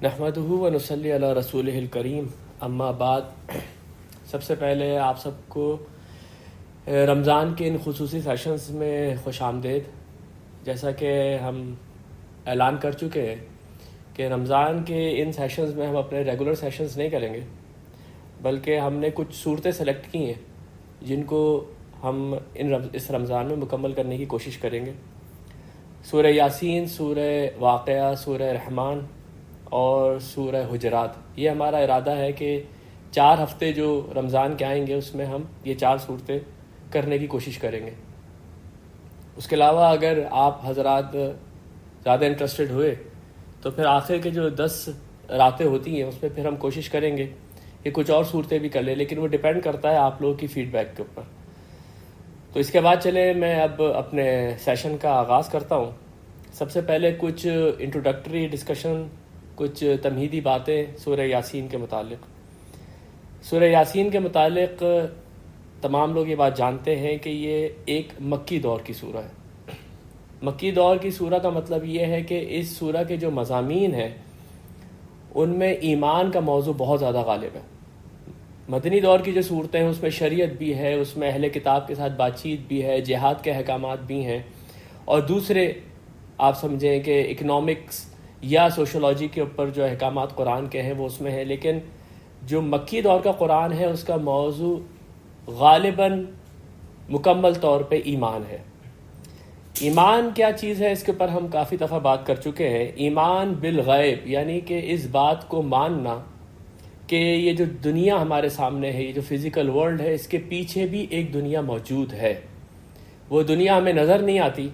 نحمدہ و نصلی علی رسولہ الکریم، اما بعد۔ سب سے پہلے آپ سب کو رمضان کے ان خصوصی سیشنز میں خوش آمدید۔ جیسا کہ ہم اعلان کر چکے ہیں کہ رمضان کے ان سیشنز میں ہم اپنے ریگولر سیشنز نہیں کریں گے، بلکہ ہم نے کچھ صورتیں سلیکٹ کی ہیں جن کو ہم اس رمضان میں مکمل کرنے کی کوشش کریں گے۔ سورہ یاسین، سورہ واقعہ، سورہ رحمان اور سورہ حجرات، یہ ہمارا ارادہ ہے کہ 4 ہفتے جو رمضان کے آئیں گے اس میں ہم یہ 4 صورتیں کرنے کی کوشش کریں گے۔ اس کے علاوہ اگر آپ حضرات زیادہ انٹرسٹڈ ہوئے تو پھر آخر کے جو 10 راتیں ہوتی ہیں اس میں پھر ہم کوشش کریں گے کہ کچھ اور صورتیں بھی کر لیں، لیکن وہ ڈیپینڈ کرتا ہے آپ لوگوں کی فیڈ بیک کے اوپر۔ تو اس کے بعد چلے میں اب اپنے سیشن کا آغاز کرتا ہوں۔ سب سے پہلے کچھ انٹروڈکٹری ڈسکشن، کچھ تمہیدی باتیں سورہ یاسین کے متعلق۔ سورہ یاسین کے متعلق تمام لوگ یہ بات جانتے ہیں کہ یہ ایک مکی دور کی سورہ ہے۔ مکی دور کی سورہ کا مطلب یہ ہے کہ اس سورہ کے جو مضامین ہیں ان میں ایمان کا موضوع بہت زیادہ غالب ہے۔ مدنی دور کی جو صورتیں ہیں اس میں شریعت بھی ہے، اس میں اہل کتاب کے ساتھ بات چیت بھی ہے، جہاد کے احکامات بھی ہیں، اور دوسرے آپ سمجھیں کہ اکنامکس یا سوشولوجی کے اوپر جو احکامات قرآن کے ہیں وہ اس میں ہیں۔ لیکن جو مکی دور کا قرآن ہے اس کا موضوع غالباً مکمل طور پہ ایمان ہے۔ ایمان کیا چیز ہے اس کے اوپر ہم کافی دفعہ بات کر چکے ہیں۔ ایمان بالغیب، یعنی کہ اس بات کو ماننا کہ یہ جو دنیا ہمارے سامنے ہے، یہ جو فزیکل ورلڈ ہے، اس کے پیچھے بھی ایک دنیا موجود ہے۔ وہ دنیا ہمیں نظر نہیں آتی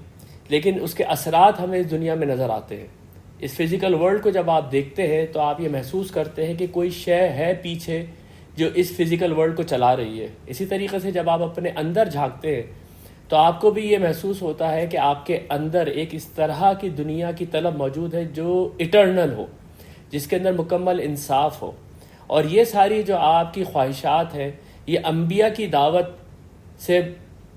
لیکن اس کے اثرات ہمیں اس دنیا میں نظر آتے ہیں۔ اس فزیکل ورلڈ کو جب آپ دیکھتے ہیں تو آپ یہ محسوس کرتے ہیں کہ کوئی شے ہے پیچھے جو اس فزیکل ورلڈ کو چلا رہی ہے۔ اسی طریقے سے جب آپ اپنے اندر جھانکتے ہیں تو آپ کو بھی یہ محسوس ہوتا ہے کہ آپ کے اندر ایک اس طرح کی دنیا کی طلب موجود ہے جو ایٹرنل ہو، جس کے اندر مکمل انصاف ہو۔ اور یہ ساری جو آپ کی خواہشات ہیں یہ انبیاء کی دعوت سے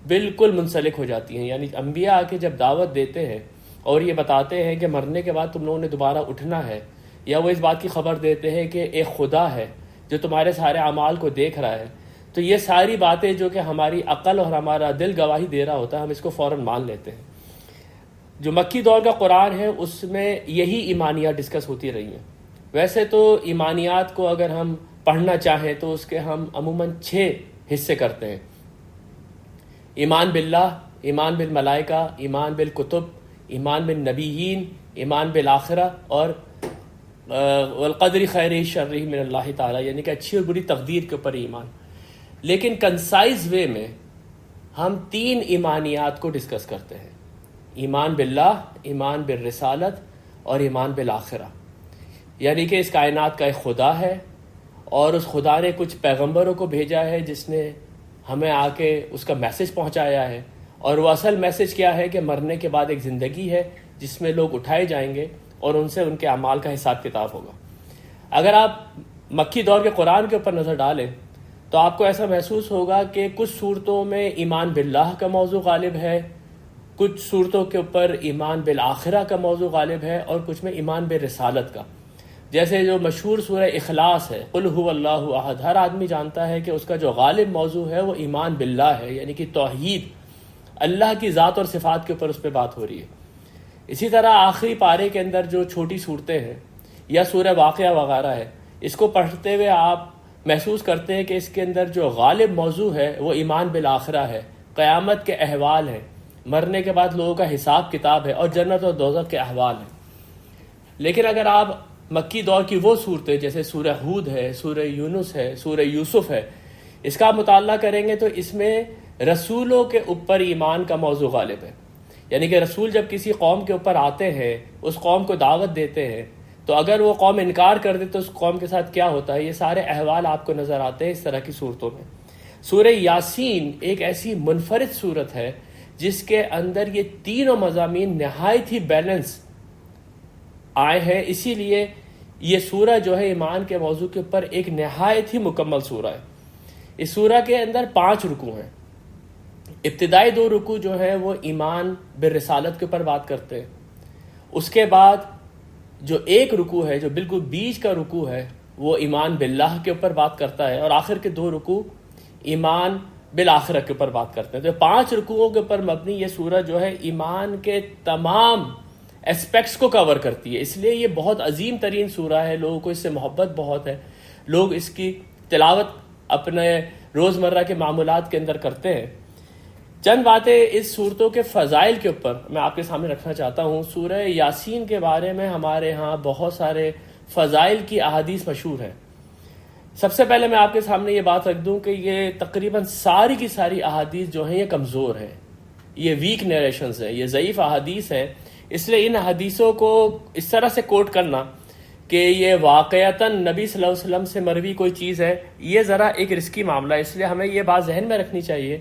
بالکل منسلک ہو جاتی ہیں۔ یعنی انبیاء آ کے جب دعوت دیتے ہیں اور یہ بتاتے ہیں کہ مرنے کے بعد تم لوگوں نے دوبارہ اٹھنا ہے، یا وہ اس بات کی خبر دیتے ہیں کہ ایک خدا ہے جو تمہارے سارے اعمال کو دیکھ رہا ہے، تو یہ ساری باتیں جو کہ ہماری عقل اور ہمارا دل گواہی دے رہا ہوتا ہے، ہم اس کو فوراً مان لیتے ہیں۔ جو مکی دور کا قرآن ہے اس میں یہی ایمانیات ڈسکس ہوتی رہی ہیں۔ ویسے تو ایمانیات کو اگر ہم پڑھنا چاہیں تو اس کے ہم عموماً 6 حصے کرتے ہیں: ایمان باللہ، ایمان بالملائکہ، ایمان بالکتب، ایمان بالنبیین، ایمان بالآخرہ، اور والقدر خیر شر من اللہ تعالیٰ، یعنی کہ اچھی اور بری تقدیر کے اوپر ایمان۔ لیکن کنسائز وے میں ہم 3 ایمانیات کو ڈسکس کرتے ہیں: ایمان باللہ، ایمان بالرسالت اور ایمان بالآخرہ۔ یعنی کہ اس کائنات کا ایک خدا ہے اور اس خدا نے کچھ پیغمبروں کو بھیجا ہے جس نے ہمیں آ کے اس کا میسج پہنچایا ہے، اور وہ اصل میسج کیا ہے کہ مرنے کے بعد ایک زندگی ہے جس میں لوگ اٹھائے جائیں گے اور ان سے ان کے اعمال کا حساب کتاب ہوگا۔ اگر آپ مکی دور کے قرآن کے اوپر نظر ڈالیں تو آپ کو ایسا محسوس ہوگا کہ کچھ صورتوں میں ایمان باللہ کا موضوع غالب ہے، کچھ صورتوں کے اوپر ایمان بالآخرہ کا موضوع غالب ہے، اور کچھ میں ایمان بالرسالت کا۔ جیسے جو مشہور سورہ اخلاص ہے، قل هو اللہ احد، ہر آدمی جانتا ہے کہ اس کا جو غالب موضوع ہے وہ ایمان باللہ ہے، یعنی کہ توحید، اللہ کی ذات اور صفات کے اوپر اس پہ بات ہو رہی ہے۔ اسی طرح آخری پارے کے اندر جو چھوٹی صورتیں ہیں یا سورہ واقعہ وغیرہ ہے، اس کو پڑھتے ہوئے آپ محسوس کرتے ہیں کہ اس کے اندر جو غالب موضوع ہے وہ ایمان بالآخرہ ہے، قیامت کے احوال ہیں، مرنے کے بعد لوگوں کا حساب کتاب ہے، اور جنت اور دوزخ کے احوال ہیں۔ لیکن اگر آپ مکی دور کی وہ صورتیں جیسے سورہ ہود ہے، سورہ یونس ہے، سورہ یوسف ہے، اس کا مطالعہ کریں گے تو اس میں رسولوں کے اوپر ایمان کا موضوع غالب ہے۔ یعنی کہ رسول جب کسی قوم کے اوپر آتے ہیں، اس قوم کو دعوت دیتے ہیں، تو اگر وہ قوم انکار کر دے تو اس قوم کے ساتھ کیا ہوتا ہے، یہ سارے احوال آپ کو نظر آتے ہیں اس طرح کی صورتوں میں۔ سورہ یاسین ایک ایسی منفرد صورت ہے جس کے اندر یہ تینوں مضامین نہایت ہی بیلنس آئے ہیں، اسی لیے یہ سورہ جو ہے ایمان کے موضوع کے اوپر ایک نہایت ہی مکمل سورہ ہے۔ اس سورہ کے اندر 5 رکوع ہیں۔ ابتدائی 2 رکوع جو ہیں وہ ایمان بالرسالت کے اوپر بات کرتے ہیں، اس کے بعد جو ایک رکوع ہے جو بالکل بیچ کا رکوع ہے وہ ایمان باللہ کے اوپر بات کرتا ہے، اور آخر کے 2 رکوع ایمان بالآخرت کے اوپر بات کرتے ہیں۔ تو 5 رکوعوں کے اوپر مبنی یہ سورہ جو ہے ایمان کے تمام اسپیکٹس کو کور کرتی ہے، اس لیے یہ بہت عظیم ترین سورہ ہے، لوگوں کو اس سے محبت بہت ہے، لوگ اس کی تلاوت اپنے روزمرہ کے معمولات کے اندر کرتے ہیں۔ چند باتیں اس صورتوں کے فضائل کے اوپر میں آپ کے سامنے رکھنا چاہتا ہوں۔ سورہ یاسین کے بارے میں ہمارے ہاں بہت سارے فضائل کی احادیث مشہور ہیں۔ سب سے پہلے میں آپ کے سامنے یہ بات رکھ دوں کہ یہ تقریباً ساری کی ساری احادیث جو ہیں یہ کمزور ہیں، یہ ویک نیریشنز ہیں، یہ ضعیف احادیث ہیں، اس لیے ان حدیثوں کو اس طرح سے کوٹ کرنا کہ یہ واقعتاً نبی صلی اللہ علیہ وسلم سے مروی کوئی چیز ہے، یہ ذرا ایک رسکی معاملہ ہے۔ اس لیے ہمیں یہ بات ذہن میں رکھنی چاہیے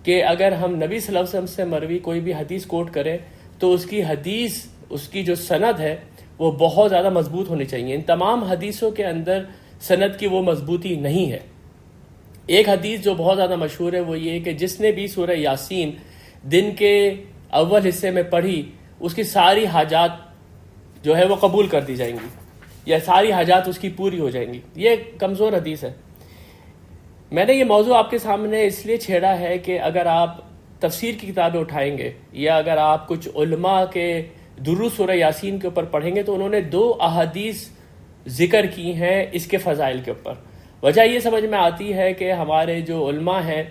کہ اگر ہم نبی صلی اللہ علیہ وسلم سے مروی کوئی بھی حدیث کوٹ کریں تو اس کی حدیث، اس کی جو سند ہے وہ بہت زیادہ مضبوط ہونی چاہیے۔ ان تمام حدیثوں کے اندر سند کی وہ مضبوطی نہیں ہے۔ ایک حدیث جو بہت زیادہ مشہور ہے وہ یہ کہ جس نے بھی سورہ یاسین دن کے اول حصے میں پڑھی اس کی ساری حاجات جو ہے وہ قبول کر دی جائیں گی، یا ساری حاجات اس کی پوری ہو جائیں گی۔ یہ کمزور حدیث ہے۔ میں نے یہ موضوع آپ کے سامنے اس لیے چھیڑا ہے کہ اگر آپ تفسیر کی کتابیں اٹھائیں گے یا اگر آپ کچھ علماء کے دروس سورہ یاسین کے اوپر پڑھیں گے تو انہوں نے 2 احادیث ذکر کی ہیں اس کے فضائل کے اوپر۔ وجہ یہ سمجھ میں آتی ہے کہ ہمارے جو علماء ہیں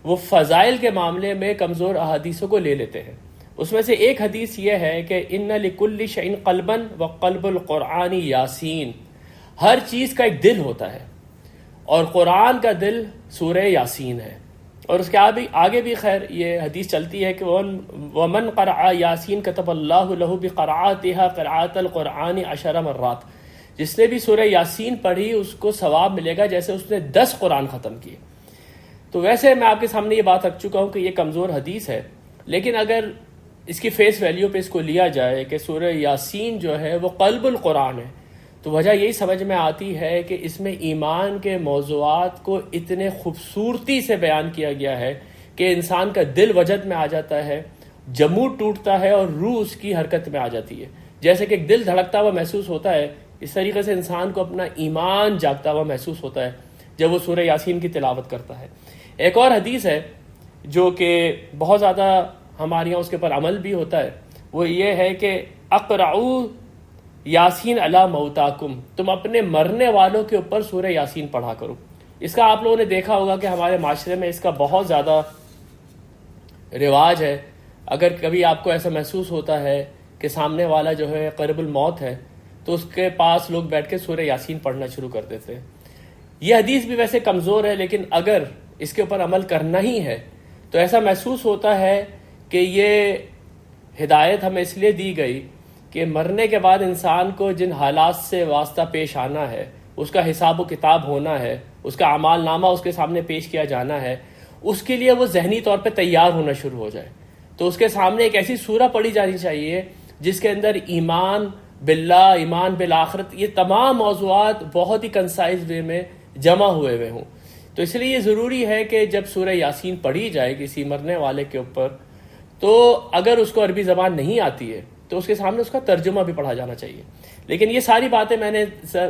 وہ فضائل کے معاملے میں کمزور احادیثوں کو لے لیتے ہیں۔ اس میں سے ایک حدیث یہ ہے کہ ان لکل شیء قلبا وقلب القرآن یاسین، ہر چیز کا ایک دل ہوتا ہے اور قرآن کا دل سورہ یاسین ہے۔ اور اس کے آگے بھی خیر یہ حدیث چلتی ہے کہ ومن قرأ یاسین کتب اللہ لہ بقراءتها قراءۃ القرآن 10 مرات، جس نے بھی سورہ یاسین پڑھی اس کو ثواب ملے گا جیسے اس نے 10 قرآن ختم کیے۔ تو ویسے میں آپ کے سامنے یہ بات رکھ چکا ہوں کہ یہ کمزور حدیث ہے، لیکن اگر اس کی فیس ویلیو پہ اس کو لیا جائے کہ سورہ یاسین جو ہے وہ قلب القرآن ہے، تو وجہ یہی سمجھ میں آتی ہے کہ اس میں ایمان کے موضوعات کو اتنے خوبصورتی سے بیان کیا گیا ہے کہ انسان کا دل وجد میں آ جاتا ہے، جمود ٹوٹتا ہے اور روح اس کی حرکت میں آ جاتی ہے۔ جیسے کہ ایک دل دھڑکتا ہوا محسوس ہوتا ہے، اس طریقے سے انسان کو اپنا ایمان جاگتا ہوا محسوس ہوتا ہے جب وہ سورہ یاسین کی تلاوت کرتا ہے۔ ایک اور حدیث ہے جو کہ بہت زیادہ ہمارے یہاں اس کے اوپر عمل بھی ہوتا ہے، وہ یہ ہے کہ اقرعوا یاسین علی موتاکم، تم اپنے مرنے والوں کے اوپر سورہ یاسین پڑھا کرو۔ اس کا آپ لوگوں نے دیکھا ہوگا کہ ہمارے معاشرے میں اس کا بہت زیادہ رواج ہے۔ اگر کبھی آپ کو ایسا محسوس ہوتا ہے کہ سامنے والا جو ہے قرب الموت ہے تو اس کے پاس لوگ بیٹھ کے سورہ یاسین پڑھنا شروع کر دیتے ہیں۔ یہ حدیث بھی ویسے کمزور ہے، لیکن اگر اس کے اوپر عمل کرنا ہی ہے تو ایسا محسوس ہوتا ہے کہ یہ ہدایت ہمیں اس لیے دی گئی کہ مرنے کے بعد انسان کو جن حالات سے واسطہ پیش آنا ہے، اس کا حساب و کتاب ہونا ہے، اس کا اعمال نامہ اس کے سامنے پیش کیا جانا ہے، اس کے لیے وہ ذہنی طور پہ تیار ہونا شروع ہو جائے۔ تو اس کے سامنے ایک ایسی سورہ پڑھی جانی چاہیے جس کے اندر ایمان باللہ، ایمان بالآخرت، یہ تمام موضوعات بہت ہی کنسائز وے میں جمع ہوئے ہوں۔ تو اس لیے یہ ضروری ہے کہ جب سورہ یاسین پڑھی جائے کسی مرنے والے کے اوپر، تو اگر اس کو عربی زبان نہیں آتی ہے تو اس کے سامنے اس کا ترجمہ بھی پڑھا جانا چاہیے۔ لیکن یہ ساری باتیں میں نے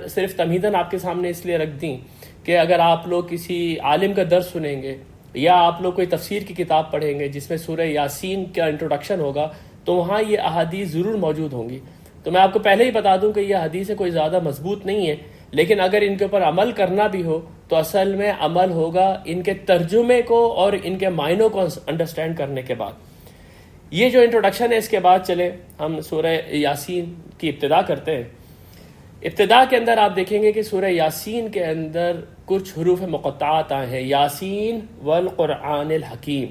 صرف تمہیداً آپ کے سامنے اس لیے رکھ دیں کہ اگر آپ لوگ کسی عالم کا درس سنیں گے یا آپ لوگ کوئی تفسیر کی کتاب پڑھیں گے جس میں سورہ یاسین کا انٹروڈکشن ہوگا تو وہاں یہ احادیث ضرور موجود ہوں گی۔ تو میں آپ کو پہلے ہی بتا دوں کہ یہ حدیثیں کوئی زیادہ مضبوط نہیں ہے، لیکن اگر ان کے اوپر عمل کرنا بھی ہو تو اصل میں عمل ہوگا ان کے ترجمے کو اور ان کے معنوں کو انڈرسٹینڈ کرنے کے بعد۔ یہ جو انٹروڈکشن ہے اس کے بعد چلے ہم سورہ یاسین کی ابتدا کرتے ہیں۔ ابتدا کے اندر آپ دیکھیں گے کہ سورہ یاسین کے اندر کچھ حروف مقطعات آئے ہیں، یاسین والقرآن الحکیم۔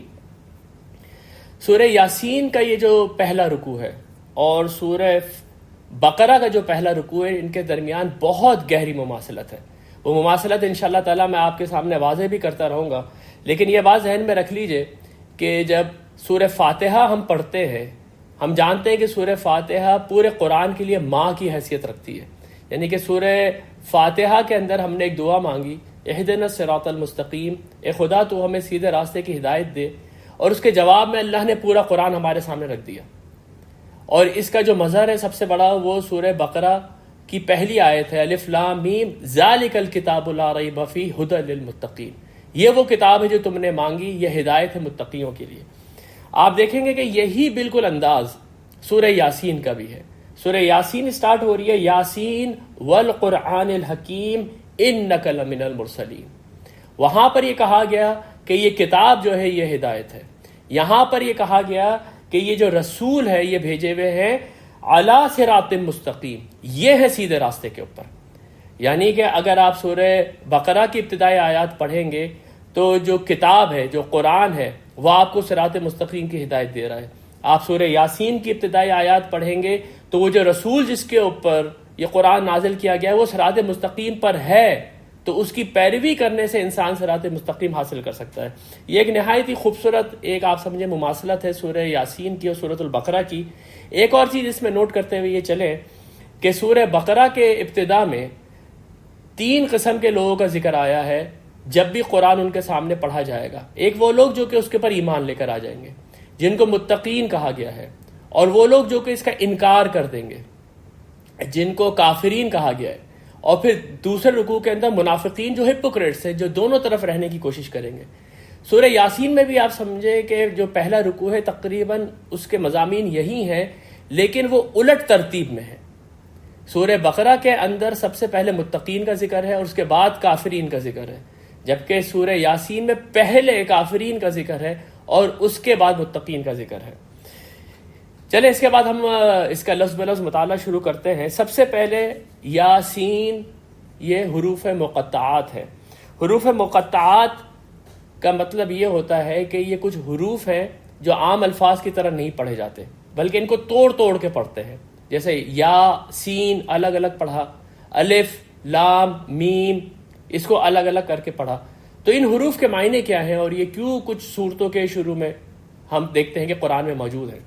سورہ یاسین کا یہ جو پہلا رکوع ہے اور سورہ بقرہ کا جو پہلا رکوع ہے، ان کے درمیان بہت گہری مماثلت ہے۔ وہ مماثلت انشاءاللہ تعالی میں آپ کے سامنے واضح بھی کرتا رہوں گا، لیکن یہ بات ذہن میں رکھ لیجئے کہ جب سورہ فاتحہ ہم پڑھتے ہیں، ہم جانتے ہیں کہ سورہ فاتحہ پورے قرآن کے لیے ماں کی حیثیت رکھتی ہے، یعنی کہ سورہ فاتحہ کے اندر ہم نے ایک دعا مانگی، اہدنا الصراط المستقیم، اے خدا تو ہمیں سیدھے راستے کی ہدایت دے، اور اس کے جواب میں اللہ نے پورا قرآن ہمارے سامنے رکھ دیا۔ اور اس کا جو مظہر ہے سب سے بڑا وہ سورہ بقرہ کی پہلی آیت ہے، الف لام میم ذالک الکتاب لا ریب فیہ ھدی للمتقین، یہ وہ کتاب ہے جو تم نے مانگی، یہ ہدایت ہے متقیوں کے لیے۔ آپ دیکھیں گے کہ یہی بالکل انداز سورہ یاسین کا بھی ہے۔ سورہ یاسین سٹارٹ ہو رہی ہے یاسین والقرآن الحکیم انک لمن المرسلین، وہاں پر یہ کہا گیا کہ یہ کتاب جو ہے یہ ہدایت ہے، یہاں پر یہ کہا گیا کہ یہ جو رسول ہے یہ بھیجے ہوئے ہیں علی صراط مستقیم، یہ ہے سیدھے راستے کے اوپر۔ یعنی کہ اگر آپ سورہ بقرہ کی ابتدائی آیات پڑھیں گے تو جو کتاب ہے، جو قرآن ہے، وہ آپ کو صراط مستقیم کی ہدایت دے رہا ہے۔ آپ سورہ یاسین کی ابتدائی آیات پڑھیں گے تو وہ جو رسول جس کے اوپر یہ قرآن نازل کیا گیا ہے وہ صراط مستقیم پر ہے، تو اس کی پیروی کرنے سے انسان صراط مستقیم حاصل کر سکتا ہے۔ یہ ایک نہایت ہی خوبصورت ایک آپ سمجھیں مماثلت ہے سورہ یاسین کی اور سورۃ البقرہ کی۔ ایک اور چیز اس میں نوٹ کرتے ہوئے یہ چلیں کہ سورہ بقرہ کے ابتدا میں 3 قسم کے لوگوں کا ذکر آیا ہے جب بھی قرآن ان کے سامنے پڑھا جائے گا۔ ایک وہ لوگ جو کہ اس کے پر ایمان لے کر آ جائیں گے، جن کو متقین کہا گیا ہے، اور وہ لوگ جو کہ اس کا انکار کر دیں گے، جن کو کافرین کہا گیا ہے، اور پھر دوسرے رکوع کے اندر منافقین جو ہپوکریٹس ہیں، جو دونوں طرف رہنے کی کوشش کریں گے۔ سورہ یاسین میں بھی آپ سمجھیں کہ جو پہلا رکوع ہے تقریباً اس کے مضامین یہی ہیں، لیکن وہ الٹ ترتیب میں ہے۔ سورہ بقرہ کے اندر سب سے پہلے متقین کا ذکر ہے اور اس کے بعد کافرین کا ذکر ہے، جبکہ سورہ یاسین میں پہلے کافرین کا ذکر ہے اور اس کے بعد متقین کا ذکر ہے۔ چلے اس کے بعد ہم اس کا لفظ بلفظ مطالعہ شروع کرتے ہیں۔ سب سے پہلے یاسین، یہ حروف مقطعات ہے۔ حروف مقطعات کا مطلب یہ ہوتا ہے کہ یہ کچھ حروف ہیں جو عام الفاظ کی طرح نہیں پڑھے جاتے، بلکہ ان کو توڑ توڑ کے پڑھتے ہیں۔ جیسے یا سین الگ الگ پڑھا، الف لام میم اس کو الگ الگ کر کے پڑھا۔ تو ان حروف کے معنی کیا ہیں اور یہ کیوں کچھ صورتوں کے شروع میں ہم دیکھتے ہیں کہ قرآن میں موجود ہے،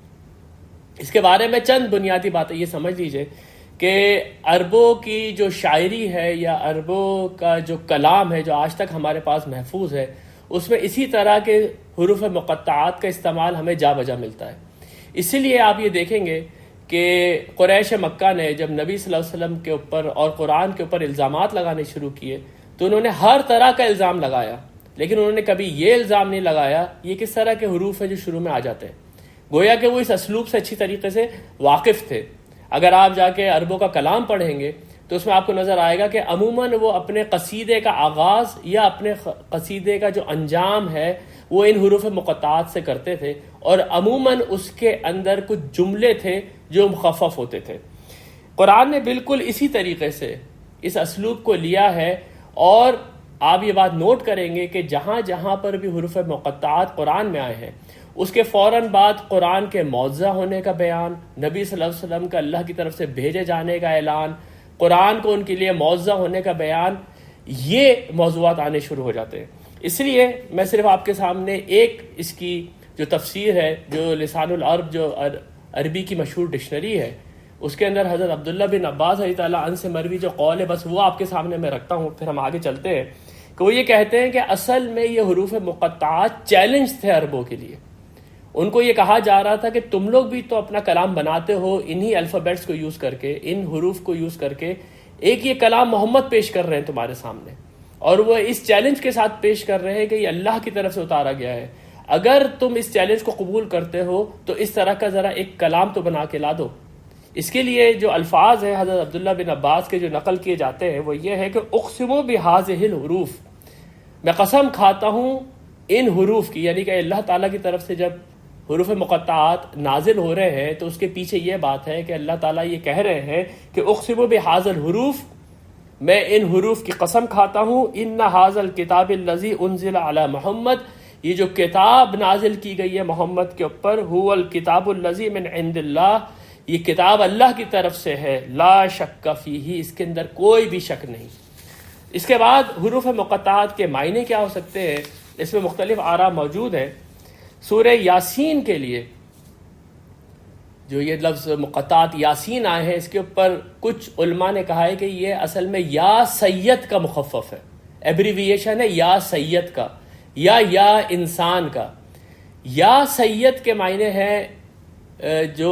اس کے بارے میں چند بنیادی باتیں یہ سمجھ لیجئے کہ عربوں کی جو شاعری ہے یا عربوں کا جو کلام ہے جو آج تک ہمارے پاس محفوظ ہے، اس میں اسی طرح کے حروف مقطعات کا استعمال ہمیں جا بجا ملتا ہے۔ اسی لیے آپ یہ دیکھیں گے کہ قریش مکہ نے جب نبی صلی اللہ علیہ وسلم کے اوپر اور قرآن کے اوپر الزامات لگانے شروع کیے تو انہوں نے ہر طرح کا الزام لگایا، لیکن انہوں نے کبھی یہ الزام نہیں لگایا یہ کس طرح کے حروف ہیں جو شروع میں آ جاتے ہیں، گویا کہ وہ اس اسلوب سے اچھی طریقے سے واقف تھے۔ اگر آپ جا کے عربوں کا کلام پڑھیں گے تو اس میں آپ کو نظر آئے گا کہ عموماً وہ اپنے قصیدے کا آغاز یا اپنے قصیدے کا جو انجام ہے وہ ان حروف مقطعات سے کرتے تھے، اور عموماً اس کے اندر کچھ جملے تھے جو مخفف ہوتے تھے۔ قرآن نے بالکل اسی طریقے سے اس اسلوب کو لیا ہے، اور آپ یہ بات نوٹ کریں گے کہ جہاں جہاں پر بھی حروف مقطعات قرآن میں آئے ہیں اس کے فوراً بعد قرآن کے معجزہ ہونے کا بیان، نبی صلی اللہ علیہ وسلم کا اللہ کی طرف سے بھیجے جانے کا اعلان، قرآن کو ان کے لیے معجزہ ہونے کا بیان، یہ موضوعات آنے شروع ہو جاتے ہیں۔ اس لیے میں صرف آپ کے سامنے ایک اس کی جو تفسیر ہے، جو لسان العرب جو عربی کی مشہور ڈکشنری ہے، اس کے اندر حضرت عبداللہ بن عباس رضی اللہ عنہ سے مروی جو قول ہے بس وہ آپ کے سامنے میں رکھتا ہوں، پھر ہم آگے چلتے ہیں کہ وہ یہ کہتے ہیں کہ اصل میں یہ حروف مقطعات چیلنج تھے عربوں کے لیے۔ ان کو یہ کہا جا رہا تھا کہ تم لوگ بھی تو اپنا کلام بناتے ہو انہی الفابیٹس کو یوز کر کے، ان حروف کو یوز کر کے، ایک یہ کلام محمد پیش کر رہے ہیں تمہارے سامنے، اور وہ اس چیلنج کے ساتھ پیش کر رہے ہیں کہ یہ اللہ کی طرف سے اتارا گیا ہے، اگر تم اس چیلنج کو قبول کرتے ہو تو اس طرح کا ذرا ایک کلام تو بنا کے لا دو۔ اس کے لیے جو الفاظ ہیں حضرت عبداللہ بن عباس کے جو نقل کیے جاتے ہیں وہ یہ ہے کہ اقسم بہذہ الحروف، میں قسم کھاتا ہوں ان حروف کی، یعنی کہ اللہ تعالیٰ کی طرف سے جب حروف مقطعات نازل ہو رہے ہیں تو اس کے پیچھے یہ بات ہے کہ اللہ تعالیٰ یہ کہہ رہے ہیں کہ اقسم بہذہ الحروف، میں ان حروف کی قسم کھاتا ہوں، ان ھذا الکتاب الذی انزل علی محمد، یہ جو کتاب نازل کی گئی ہے محمد کے اوپر، هو الکتاب الذی من عند اللہ، یہ کتاب اللہ کی طرف سے ہے، لا شک فیہ، اس کے اندر کوئی بھی شک نہیں۔ اس کے بعد حروف مقطعات کے معنی کیا ہو سکتے ہیں، اس میں مختلف آراء موجود ہیں۔ سورہ یاسین کے لیے جو یہ لفظ مقطعات یاسین آئے ہیں، اس کے اوپر کچھ علماء نے کہا ہے کہ یہ اصل میں یا سید کا مخفف ہے، ایبریویشن ہے یا سید کا یا انسان کا۔ یا سید کے معنی ہے جو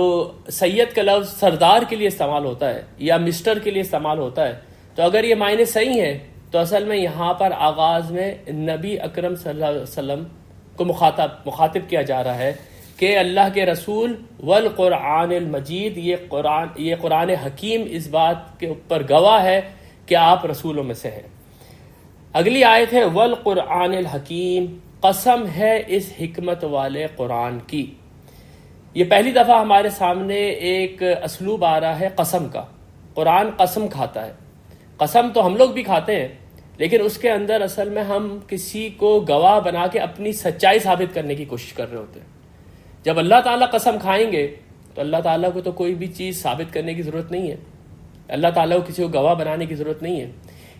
سید کا لفظ سردار کے لیے استعمال ہوتا ہے یا مسٹر کے لیے استعمال ہوتا ہے، تو اگر یہ معنی صحیح ہیں تو اصل میں یہاں پر آغاز میں نبی اکرم صلی اللہ علیہ وسلم کو مخاطب کیا جا رہا ہے کہ اللہ کے رسول والقرآن المجید، یہ قرآن حکیم اس بات کے اوپر گواہ ہے کہ آپ رسولوں میں سے ہیں۔ اگلی آیت ہے والقرآن الحکیم، قسم ہے اس حکمت والے قرآن کی۔ یہ پہلی دفعہ ہمارے سامنے ایک اسلوب آ رہا ہے قسم کا۔ قرآن قسم کھاتا ہے، قسم تو ہم لوگ بھی کھاتے ہیں، لیکن اس کے اندر اصل میں ہم کسی کو گواہ بنا کے اپنی سچائی ثابت کرنے کی کوشش کر رہے ہوتے ہیں۔ جب اللہ تعالیٰ قسم کھائیں گے تو اللہ تعالیٰ کو تو کوئی بھی چیز ثابت کرنے کی ضرورت نہیں ہے، اللہ تعالیٰ کو کسی کو گواہ بنانے کی ضرورت نہیں ہے۔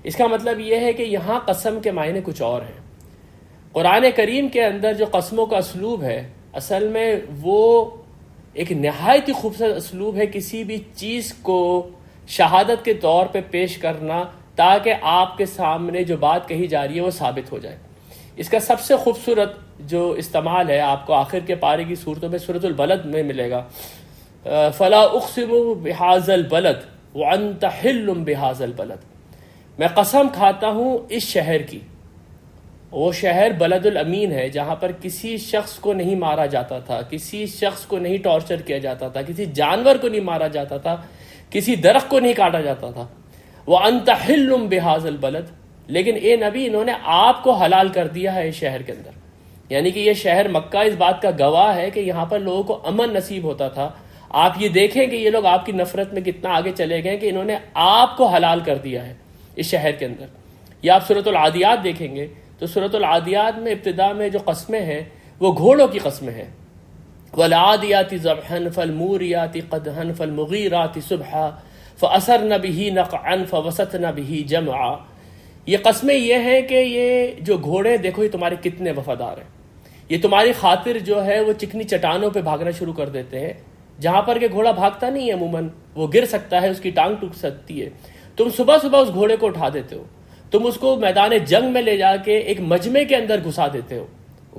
اس کا مطلب یہ ہے کہ یہاں قسم کے معنی کچھ اور ہیں۔ قرآن کریم کے اندر جو قسموں کا اسلوب ہے، اصل میں وہ ایک نہایت ہی خوبصورت اسلوب ہے کسی بھی چیز کو شہادت کے طور پہ پیش کرنا، تاکہ آپ کے سامنے جو بات کہی جا رہی ہے وہ ثابت ہو جائے۔ اس کا سب سے خوبصورت جو استعمال ہے آپ کو آخر کے پارے کی صورتوں میں سورۃ البلد میں ملے گا، فلا اقسم بہذا البلد وانت حل بہذا البلد، میں قسم کھاتا ہوں اس شہر کی۔ وہ شہر بلد الامین ہے جہاں پر کسی شخص کو نہیں مارا جاتا تھا، کسی شخص کو نہیں ٹارچر کیا جاتا تھا، کسی جانور کو نہیں مارا جاتا تھا، کسی درخت کو نہیں کاٹا جاتا تھا۔ وَأَنْتَ حِلٌّ بِهَذَا الْبَلَدِ، لیکن اے نبی انہوں نے آپ کو حلال کر دیا ہے اس شہر کے اندر، یعنی کہ یہ شہر مکہ اس بات کا گواہ ہے کہ یہاں پر لوگوں کو امن نصیب ہوتا تھا۔ آپ یہ دیکھیں کہ یہ لوگ آپ کی نفرت میں کتنا آگے چلے گئے کہ انہوں نے آپ کو حلال کر دیا ہے اس شہر کے اندر۔ یا آپ سورۃ العادیات دیکھیں گے تو سورۃ العادیات میں ابتدا میں جو قسمیں ہیں وہ گھوڑوں کی قسمیں ہیں، وَالْعَادِيَاتِ ضَبْحًا فَالْمُورِيَاتِ قَدْحًا فَالْمُغِيرَاتِ صُبْحًا فَأَثَرْنَ بِهِ نَقْعًا فَوَسَطْنَ بِهِ جَمْعًا۔ یہ قسمیں یہ ہیں کہ یہ جو گھوڑے دیکھو یہ تمہارے کتنے وفادار ہیں، یہ تمہاری خاطر جو ہے وہ چکنی چٹانوں پہ بھاگنا شروع کر دیتے ہیں، جہاں پر کہ گھوڑا بھاگتا نہیں ہے عموماً، وہ گر سکتا ہے، اس کی ٹانگ ٹوٹ سکتی ہے۔ تم صبح صبح اس گھوڑے کو اٹھا دیتے ہو، تم اس کو میدان جنگ میں لے جا کے ایک مجمع کے اندر گھسا دیتے ہو۔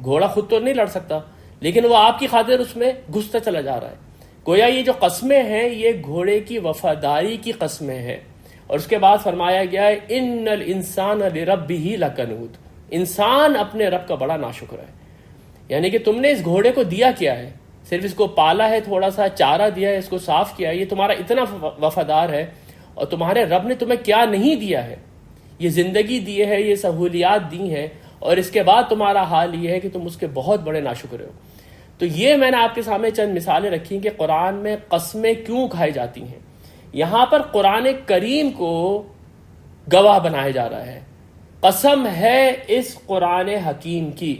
گھوڑا خود تو نہیں لڑ سکتا، لیکن وہ آپ کی خاطر اس میں گھستا چلا جا رہا ہے۔ گویا یہ جو قسمیں ہیں یہ گھوڑے کی وفاداری کی قسمیں ہیں۔ اور اس کے بعد فرمایا گیا ہے ان الانسان لربہ لکنود، انسان اپنے رب کا بڑا ناشکر ہے۔ یعنی کہ تم نے اس گھوڑے کو دیا کیا ہے؟ صرف اس کو پالا ہے، تھوڑا سا چارہ دیا ہے، اس کو صاف کیا ہے، یہ تمہارا اتنا وفادار ہے، اور تمہارے رب نے تمہیں کیا نہیں دیا ہے؟ یہ زندگی دی ہے، یہ سہولیات دی ہیں، اور اس کے بعد تمہارا حال یہ ہے کہ تم اس کے بہت بڑے ناشکر ہو۔ تو یہ میں نے آپ کے سامنے چند مثالیں رکھی کہ قرآن میں قسمیں کیوں کھائی جاتی ہیں۔ یہاں پر قرآن کریم کو گواہ بنایا جا رہا ہے، قسم ہے اس قرآن حکیم کی،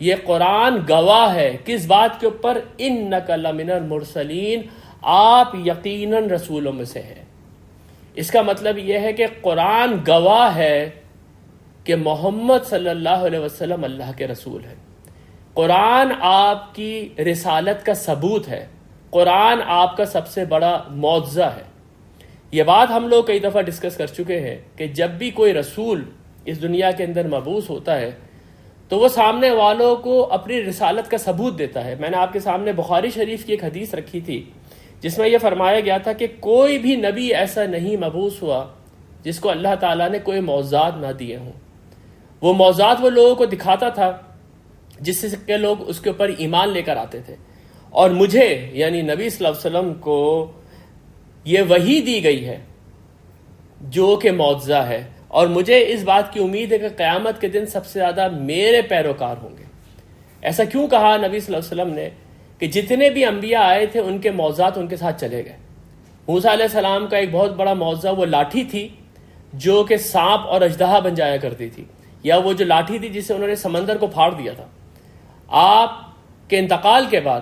یہ قرآن گواہ ہے کس بات کے اوپر؟ انک لمن المرسلین، آپ یقیناً رسولوں میں سے ہیں۔ اس کا مطلب یہ ہے کہ قرآن گواہ ہے کہ محمد صلی اللہ علیہ وسلم اللہ کے رسول ہیں۔ قرآن آپ کی رسالت کا ثبوت ہے، قرآن آپ کا سب سے بڑا معجزہ ہے۔ یہ بات ہم لوگ کئی دفعہ ڈسکس کر چکے ہیں کہ جب بھی کوئی رسول اس دنیا کے اندر مبعوث ہوتا ہے تو وہ سامنے والوں کو اپنی رسالت کا ثبوت دیتا ہے۔ میں نے آپ کے سامنے بخاری شریف کی ایک حدیث رکھی تھی جس میں یہ فرمایا گیا تھا کہ کوئی بھی نبی ایسا نہیں مبعوث ہوا جس کو اللہ تعالیٰ نے کوئی معجزات نہ دیے ہوں۔ وہ معجزات وہ لوگوں کو دکھاتا تھا جس سے کہ لوگ اس کے اوپر ایمان لے کر آتے تھے، اور مجھے یعنی نبی صلی اللہ علیہ وسلم کو یہ وحی دی گئی ہے جو کہ معجزہ ہے، اور مجھے اس بات کی امید ہے کہ قیامت کے دن سب سے زیادہ میرے پیروکار ہوں گے۔ ایسا کیوں کہا نبی صلی اللہ علیہ وسلم نے؟ کہ جتنے بھی انبیاء آئے تھے ان کے معجزات ان کے ساتھ چلے گئے۔ موسیٰ علیہ السلام کا ایک بہت بڑا معجزہ وہ لاٹھی تھی جو کہ سانپ اور اژدہا بن جایا کرتی تھی، یا وہ جو لاٹھی تھی جسے انہوں نے سمندر کو پھاڑ دیا تھا۔ آپ کے انتقال کے بعد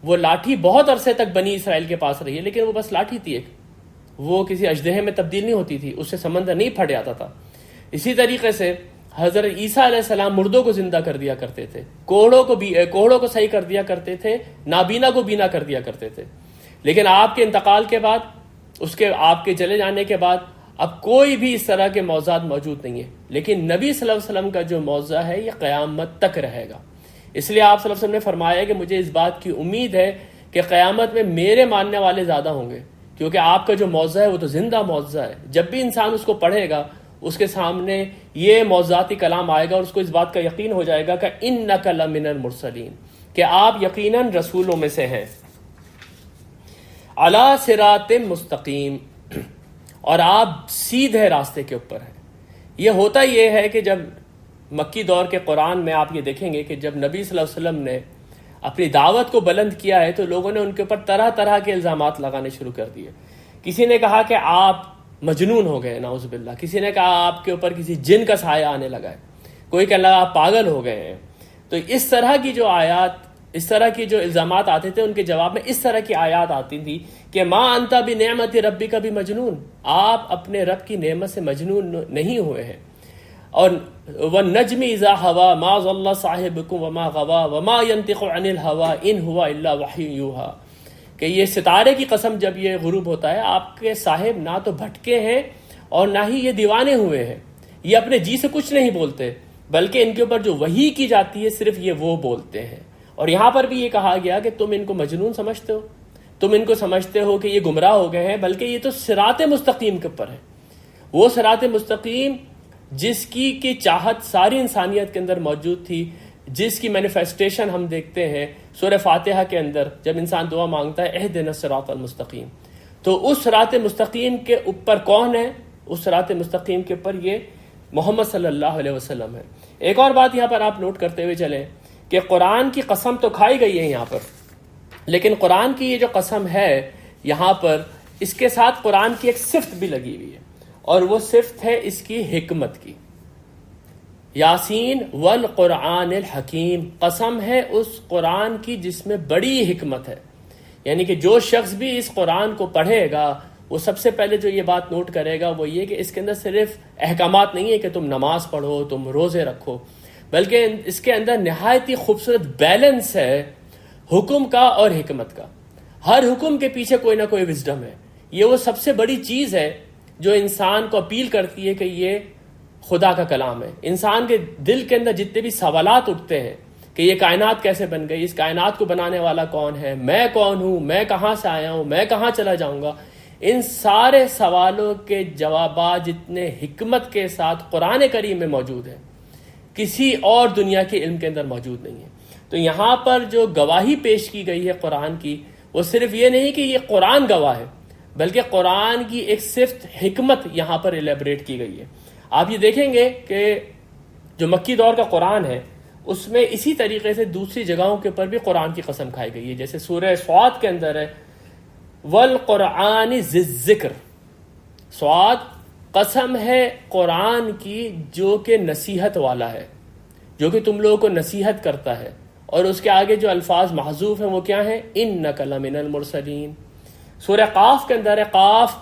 وہ لاٹھی بہت عرصے تک بنی اسرائیل کے پاس رہی ہے، لیکن وہ بس لاٹھی تھی ایک، وہ کسی اژدہے میں تبدیل نہیں ہوتی تھی، اس سے سمندر نہیں پھٹ جاتا تھا۔ اسی طریقے سے حضرت عیسیٰ علیہ السلام مردوں کو زندہ کر دیا کرتے تھے، کوڑوں کو صحیح کر دیا کرتے تھے، نابینا کو بینا کر دیا کرتے تھے۔ لیکن آپ کے انتقال کے بعد، آپ کے چلے جانے کے بعد اب کوئی بھی اس طرح کے معجزات موجود نہیں ہے، لیکن نبی صلی اللہ علیہ وسلم کا جو معجزہ ہے یہ قیامت تک رہے گا۔ اس لیے آپ صلی اللہ علیہ وسلم نے فرمایا کہ مجھے اس بات کی امید ہے کہ قیامت میں میرے ماننے والے زیادہ ہوں گے، کیونکہ آپ کا جو معجزہ ہے وہ تو زندہ معجزہ ہے. جب بھی انسان اس کو پڑھے گا اس کے سامنے یہ معجزاتی کلام آئے گا اور اس کو اس بات کا یقین ہو جائے گا کہ اِنَّکَ لَمِنَ الْمُرْسَلِينَ، کہ آپ یقیناً رسولوں میں سے ہیں. عَلَىٰ صِرَاطٍ مستقیم، اور آپ سیدھے راستے کے اوپر ہیں. یہ ہوتا یہ ہے کہ جب مکی دور کے قرآن میں آپ یہ دیکھیں گے کہ جب نبی صلی اللہ علیہ وسلم نے اپنی دعوت کو بلند کیا ہے تو لوگوں نے ان کے اوپر طرح طرح کے الزامات لگانے شروع کر دیے. کسی نے کہا کہ آپ مجنون ہو گئے، نعوذ باللہ. کسی نے کہا آپ کے اوپر کسی جن کا سایہ آنے لگا ہے. کوئی کہنے لگا آپ پاگل ہو گئے ہیں. تو اس طرح کی جو آیات، اس طرح کی جو الزامات آتے تھے ان کے جواب میں اس طرح کی آیات آتی تھی کہ ما انت بنعمت ربک بمجنون، آپ اپنے رب کی نعمت سے مجنون نہیں ہوئے ہیں. اور والنجم اذا ہوا ما ضل صاحبکم وما غوا وما ينطق عن الهوى ان هو الا وحی یوحی، کہ یہ ستارے کی قسم جب یہ غروب ہوتا ہے آپ کے صاحب نہ تو بھٹکے ہیں اور نہ ہی یہ دیوانے ہوئے ہیں. یہ اپنے جی سے کچھ نہیں بولتے بلکہ ان کے اوپر جو وحی کی جاتی ہے صرف یہ وہ بولتے ہیں. اور یہاں پر بھی یہ کہا گیا کہ تم ان کو مجنون سمجھتے ہو، تم ان کو سمجھتے ہو کہ یہ گمراہ ہو گئے ہیں، بلکہ یہ تو صراط مستقیم کے اوپر ہے. وہ صراط مستقیم جس کی چاہت ساری انسانیت کے اندر موجود تھی، جس کی مینیفیسٹیشن ہم دیکھتے ہیں سورہ فاتحہ کے اندر جب انسان دعا مانگتا ہے اہدنا الصراط المستقیم. تو اس صراط مستقیم کے اوپر کون ہے؟ اس صراط مستقیم کے اوپر یہ محمد صلی اللہ علیہ وسلم ہے. ایک اور بات یہاں پر آپ نوٹ کرتے ہوئے چلیں کہ قرآن کی قسم تو کھائی گئی ہے یہاں پر، لیکن قرآن کی یہ جو قسم ہے یہاں پر اس کے ساتھ قرآن کی ایک صفت بھی لگی ہوئی ہے، اور وہ صفت ہے اس کی حکمت کی. یاسین والقرآن الحکیم، قسم ہے اس قرآن کی جس میں بڑی حکمت ہے. یعنی کہ جو شخص بھی اس قرآن کو پڑھے گا وہ سب سے پہلے جو یہ بات نوٹ کرے گا وہ یہ کہ اس کے اندر صرف احکامات نہیں ہے کہ تم نماز پڑھو، تم روزے رکھو، بلکہ اس کے اندر نہایت ہی خوبصورت بیلنس ہے حکم کا اور حکمت کا. ہر حکم کے پیچھے کوئی نہ کوئی وزڈم ہے. یہ وہ سب سے بڑی چیز ہے جو انسان کو اپیل کرتی ہے کہ یہ خدا کا کلام ہے. انسان کے دل کے اندر جتنے بھی سوالات اٹھتے ہیں کہ یہ کائنات کیسے بن گئی، اس کائنات کو بنانے والا کون ہے، میں کون ہوں، میں کہاں سے آیا ہوں، میں کہاں چلا جاؤں گا، ان سارے سوالوں کے جوابات جتنے حکمت کے ساتھ قرآن کریم میں موجود ہیں کسی اور دنیا کے علم کے اندر موجود نہیں ہے. تو یہاں پر جو گواہی پیش کی گئی ہے قرآن کی، وہ صرف یہ نہیں کہ یہ قرآن گواہ ہے بلکہ قرآن کی ایک صفت حکمت یہاں پر الیبریٹ کی گئی ہے. آپ یہ دیکھیں گے کہ جو مکی دور کا قرآن ہے اس میں اسی طریقے سے دوسری جگہوں کے اوپر بھی قرآن کی قسم کھائی گئی ہے. جیسے سورہ صاد کے اندر ہے والقرآن ذی الذکر، صاد قسم ہے قرآن کی جو کہ نصیحت والا ہے، جو کہ تم لوگوں کو نصیحت کرتا ہے. اور اس کے آگے جو الفاظ محذوف ہیں وہ کیا ہیں؟ انک لمن المرسلین. سورہ قاف کے اندر ہے قاف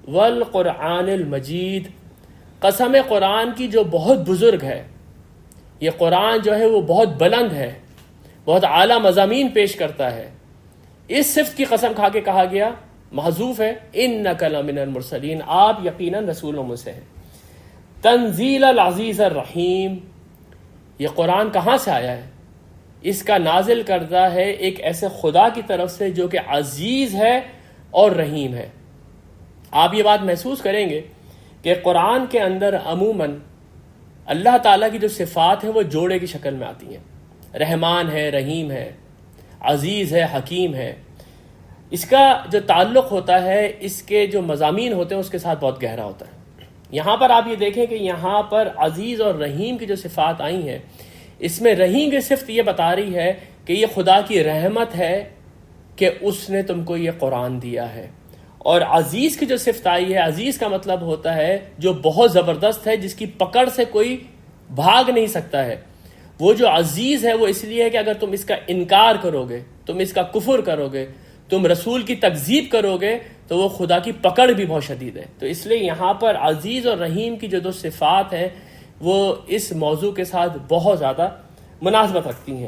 والقرآن المجید، قسم قرآن کی جو بہت بزرگ ہے. یہ قرآن جو ہے وہ بہت بلند ہے، بہت اعلیٰ مضامین پیش کرتا ہے. اس صفت کی قسم کھا کے کہا گیا، محذوف ہے انک لمن المرسلین، آپ یقیناً رسولوں میں سے ہیں. تنزیل العزیز الرحیم، یہ قرآن کہاں سے آیا ہے؟ اس کا نازل کردہ ہے ایک ایسے خدا کی طرف سے جو کہ عزیز ہے اور رحیم ہے. آپ یہ بات محسوس کریں گے کہ قرآن کے اندر عموماً اللہ تعالیٰ کی جو صفات ہیں وہ جوڑے کی شکل میں آتی ہیں. رحمان ہے، رحیم ہے، عزیز ہے، حکیم ہے. اس کا جو تعلق ہوتا ہے، اس کے جو مضامین ہوتے ہیں اس کے ساتھ بہت گہرا ہوتا ہے. یہاں پر آپ یہ دیکھیں کہ یہاں پر عزیز اور رحیم کی جو صفات آئی ہیں، اس میں رحیم کی صفت یہ بتا رہی ہے کہ یہ خدا کی رحمت ہے کہ اس نے تم کو یہ قرآن دیا ہے. اور عزیز کی جو صفت آئی ہے، عزیز کا مطلب ہوتا ہے جو بہت زبردست ہے، جس کی پکڑ سے کوئی بھاگ نہیں سکتا ہے. وہ جو عزیز ہے وہ اس لیے ہے کہ اگر تم اس کا انکار کرو گے، تم اس کا کفر کرو گے، تم رسول کی تکذیب کرو گے تو وہ خدا کی پکڑ بھی بہت شدید ہے. تو اس لیے یہاں پر عزیز اور رحیم کی جو دو صفات ہیں وہ اس موضوع کے ساتھ بہت زیادہ مناسبت رکھتی ہیں.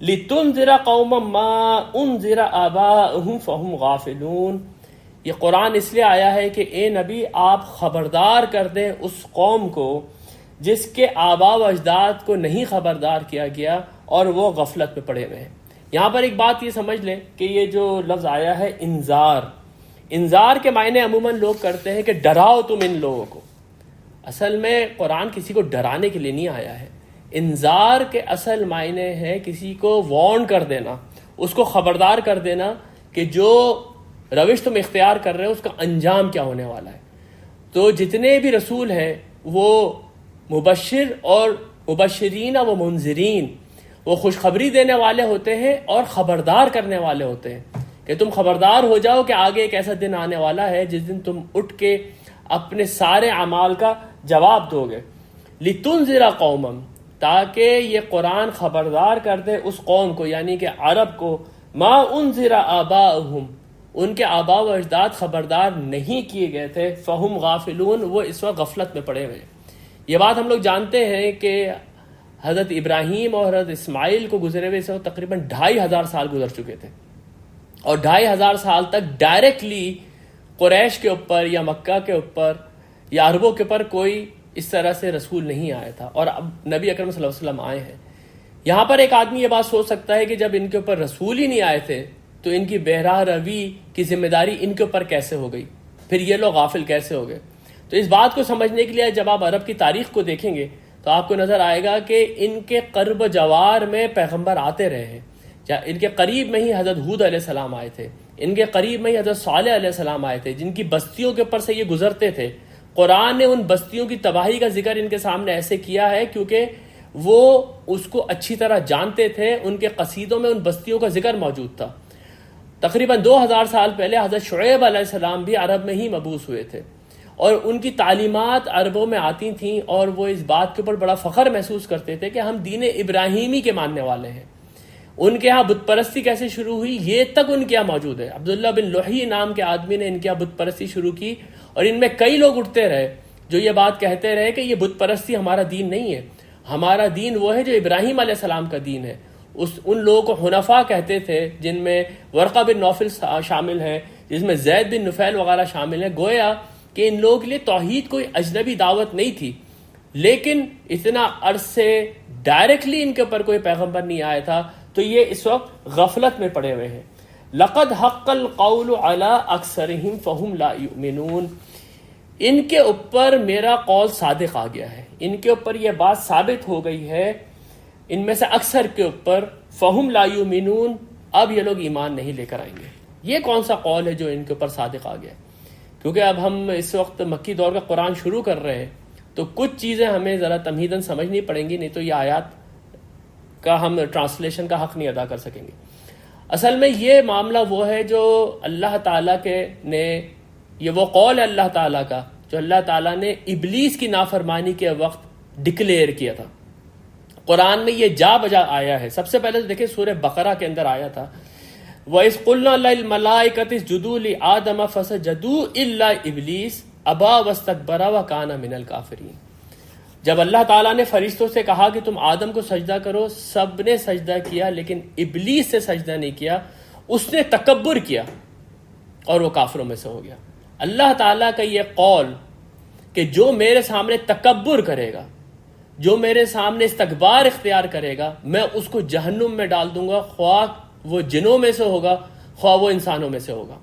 لِتُنذِرَ قَوْمًا مَا أُنذِرَ آبَاؤُهُمْ فَهُمْ غَافِلُونَ، یہ قرآن اس لیے آیا ہے کہ اے نبی آپ خبردار کر دیں اس قوم کو جس کے آبا و اجداد کو نہیں خبردار کیا گیا اور وہ غفلت میں پڑے ہوئے ہیں. یہاں پر ایک بات یہ سمجھ لیں کہ یہ جو لفظ آیا ہے انذار، انذار کے معنی عموماً لوگ کرتے ہیں کہ ڈراؤ تم ان لوگوں کو. اصل میں قرآن کسی کو ڈرانے کے لیے نہیں آیا ہے. انذار کے اصل معنی ہے کسی کو وارن کر دینا، اس کو خبردار کر دینا کہ جو روش تم اختیار کر رہے ہو اس کا انجام کیا ہونے والا ہے. تو جتنے بھی رسول ہیں وہ مبشر اور مبشرین و منذرین، وہ خوشخبری دینے والے ہوتے ہیں اور خبردار کرنے والے ہوتے ہیں کہ تم خبردار ہو جاؤ کہ آگے ایک ایسا دن آنے والا ہے جس دن تم اٹھ کے اپنے سارے اعمال کا جواب دو گے. لِتُنذِرَ قَوْمًا، تاکہ یہ قرآن خبردار کر دے اس قوم کو، یعنی کہ عرب کو، ما انذر آباؤہم، ان کے آباء و اجداد خبردار نہیں کیے گئے تھے، فہم غافلون، وہ اس وقت غفلت میں پڑے ہوئے. یہ بات ہم لوگ جانتے ہیں کہ حضرت ابراہیم اور حضرت اسماعیل کو گزرے ہوئے سے تقریباً 2500 سال گزر چکے تھے، اور 2500 سال تک ڈائریکٹلی قریش کے اوپر یا مکہ کے اوپر یا عربوں کے اوپر کوئی اس طرح سے رسول نہیں آیا تھا، اور اب نبی اکرم صلی اللہ علیہ وسلم آئے ہیں. یہاں پر ایک آدمی یہ بات سوچ سکتا ہے کہ جب ان کے اوپر رسول ہی نہیں آئے تھے تو ان کی بہراہ روی کی ذمہ داری ان کے اوپر کیسے ہو گئی، پھر یہ لوگ غافل کیسے ہو گئے. تو اس بات کو سمجھنے کے لیے جب آپ عرب کی تاریخ کو دیکھیں گے تو آپ کو نظر آئے گا کہ ان کے قرب و جوار میں پیغمبر آتے رہے ہیں. ان کے قریب میں ہی حضرت ہود علیہ السلام آئے تھے، ان کے قریب میں ہی حضرت صالح علیہ السلام آئے تھے، جن کی بستیوں کے اوپر سے یہ گزرتے تھے. قرآن نے ان بستیوں کی تباہی کا ذکر ان کے سامنے ایسے کیا ہے کیونکہ وہ اس کو اچھی طرح جانتے تھے، ان کے قصیدوں میں ان بستیوں کا ذکر موجود تھا. تقریباً 2000 سال پہلے حضرت شعیب علیہ السلام بھی عرب میں ہی مبعوث ہوئے تھے، اور ان کی تعلیمات عربوں میں آتی تھیں، اور وہ اس بات کے اوپر بڑا فخر محسوس کرتے تھے کہ ہم دین ابراہیمی کے ماننے والے ہیں. ان کے ہاں بت پرستی کیسے شروع ہوئی یہ تک ان کے یہاں موجود ہے. عبداللہ بن لوحی نام کے آدمی نے ان کے یہاں بت پرستی شروع کی، اور ان میں کئی لوگ اٹھتے رہے جو یہ بات کہتے رہے کہ یہ بت پرستی ہمارا دین نہیں ہے، ہمارا دین وہ ہے جو ابراہیم علیہ السلام کا دین ہے. ان لوگوں کو حنفاء کہتے تھے، جن میں ورقہ بن نوفل شامل ہیں، جس میں زید بن نفیل وغیرہ شامل ہیں. گویا کہ ان لوگوں کے لیے توحید کوئی اجنبی دعوت نہیں تھی، لیکن اتنا عرصے ڈائریکٹلی ان کے اوپر کوئی پیغمبر نہیں آیا تھا، تو یہ اس وقت غفلت میں پڑے ہوئے ہیں. لقد حق القول علی اکثرہم فہم لا یؤمنون، ان کے اوپر میرا قول صادق آ گیا ہے، ان کے اوپر یہ بات ثابت ہو گئی ہے، ان میں سے اکثر کے اوپر، فہم لا یؤمنون، اب یہ لوگ ایمان نہیں لے کر آئیں گے. یہ کون سا قول ہے جو ان کے اوپر صادق آ گیا؟ کیونکہ اب ہم اس وقت مکی دور کا قرآن شروع کر رہے ہیں، تو کچھ چیزیں ہمیں ذرا تمہیداً سمجھنی پڑیں گی، نہیں تو یہ آیات کا ہم ٹرانسلیشن کا حق نہیں ادا کر سکیں گے. اصل میں یہ معاملہ وہ ہے جو اللہ تعالیٰ یہ وہ قول ہے اللہ تعالیٰ کا جو اللہ تعالیٰ نے ابلیس کی نافرمانی کے وقت ڈکلیئر کیا تھا. قرآن میں یہ جا بجا آیا ہے. سب سے پہلے تو دیکھیں سورہ بقرہ کے اندر آیا تھا، وَإِذْ قُلْنَا لِلْمَلَائِكَةِ اسْجُدُوا لِآدَمَ فَسَجَدُوا إِلَّا إِبْلِيسَ أَبَىٰ وَاسْتَكْبَرَ وَكَانَ مِنَ الْكَافِرِينَ. جب اللہ تعالیٰ نے فرشتوں سے کہا کہ تم آدم کو سجدہ کرو، سب نے سجدہ کیا، لیکن ابلیس سے سجدہ نہیں کیا، اس نے تکبر کیا اور وہ کافروں میں سے ہو گیا. اللہ تعالیٰ کا یہ قول کہ جو میرے سامنے تکبر کرے گا، جو میرے سامنے استکبار اختیار کرے گا، میں اس کو جہنم میں ڈال دوں گا، خواہ وہ جنوں میں سے ہوگا خواہ وہ انسانوں میں سے ہوگا.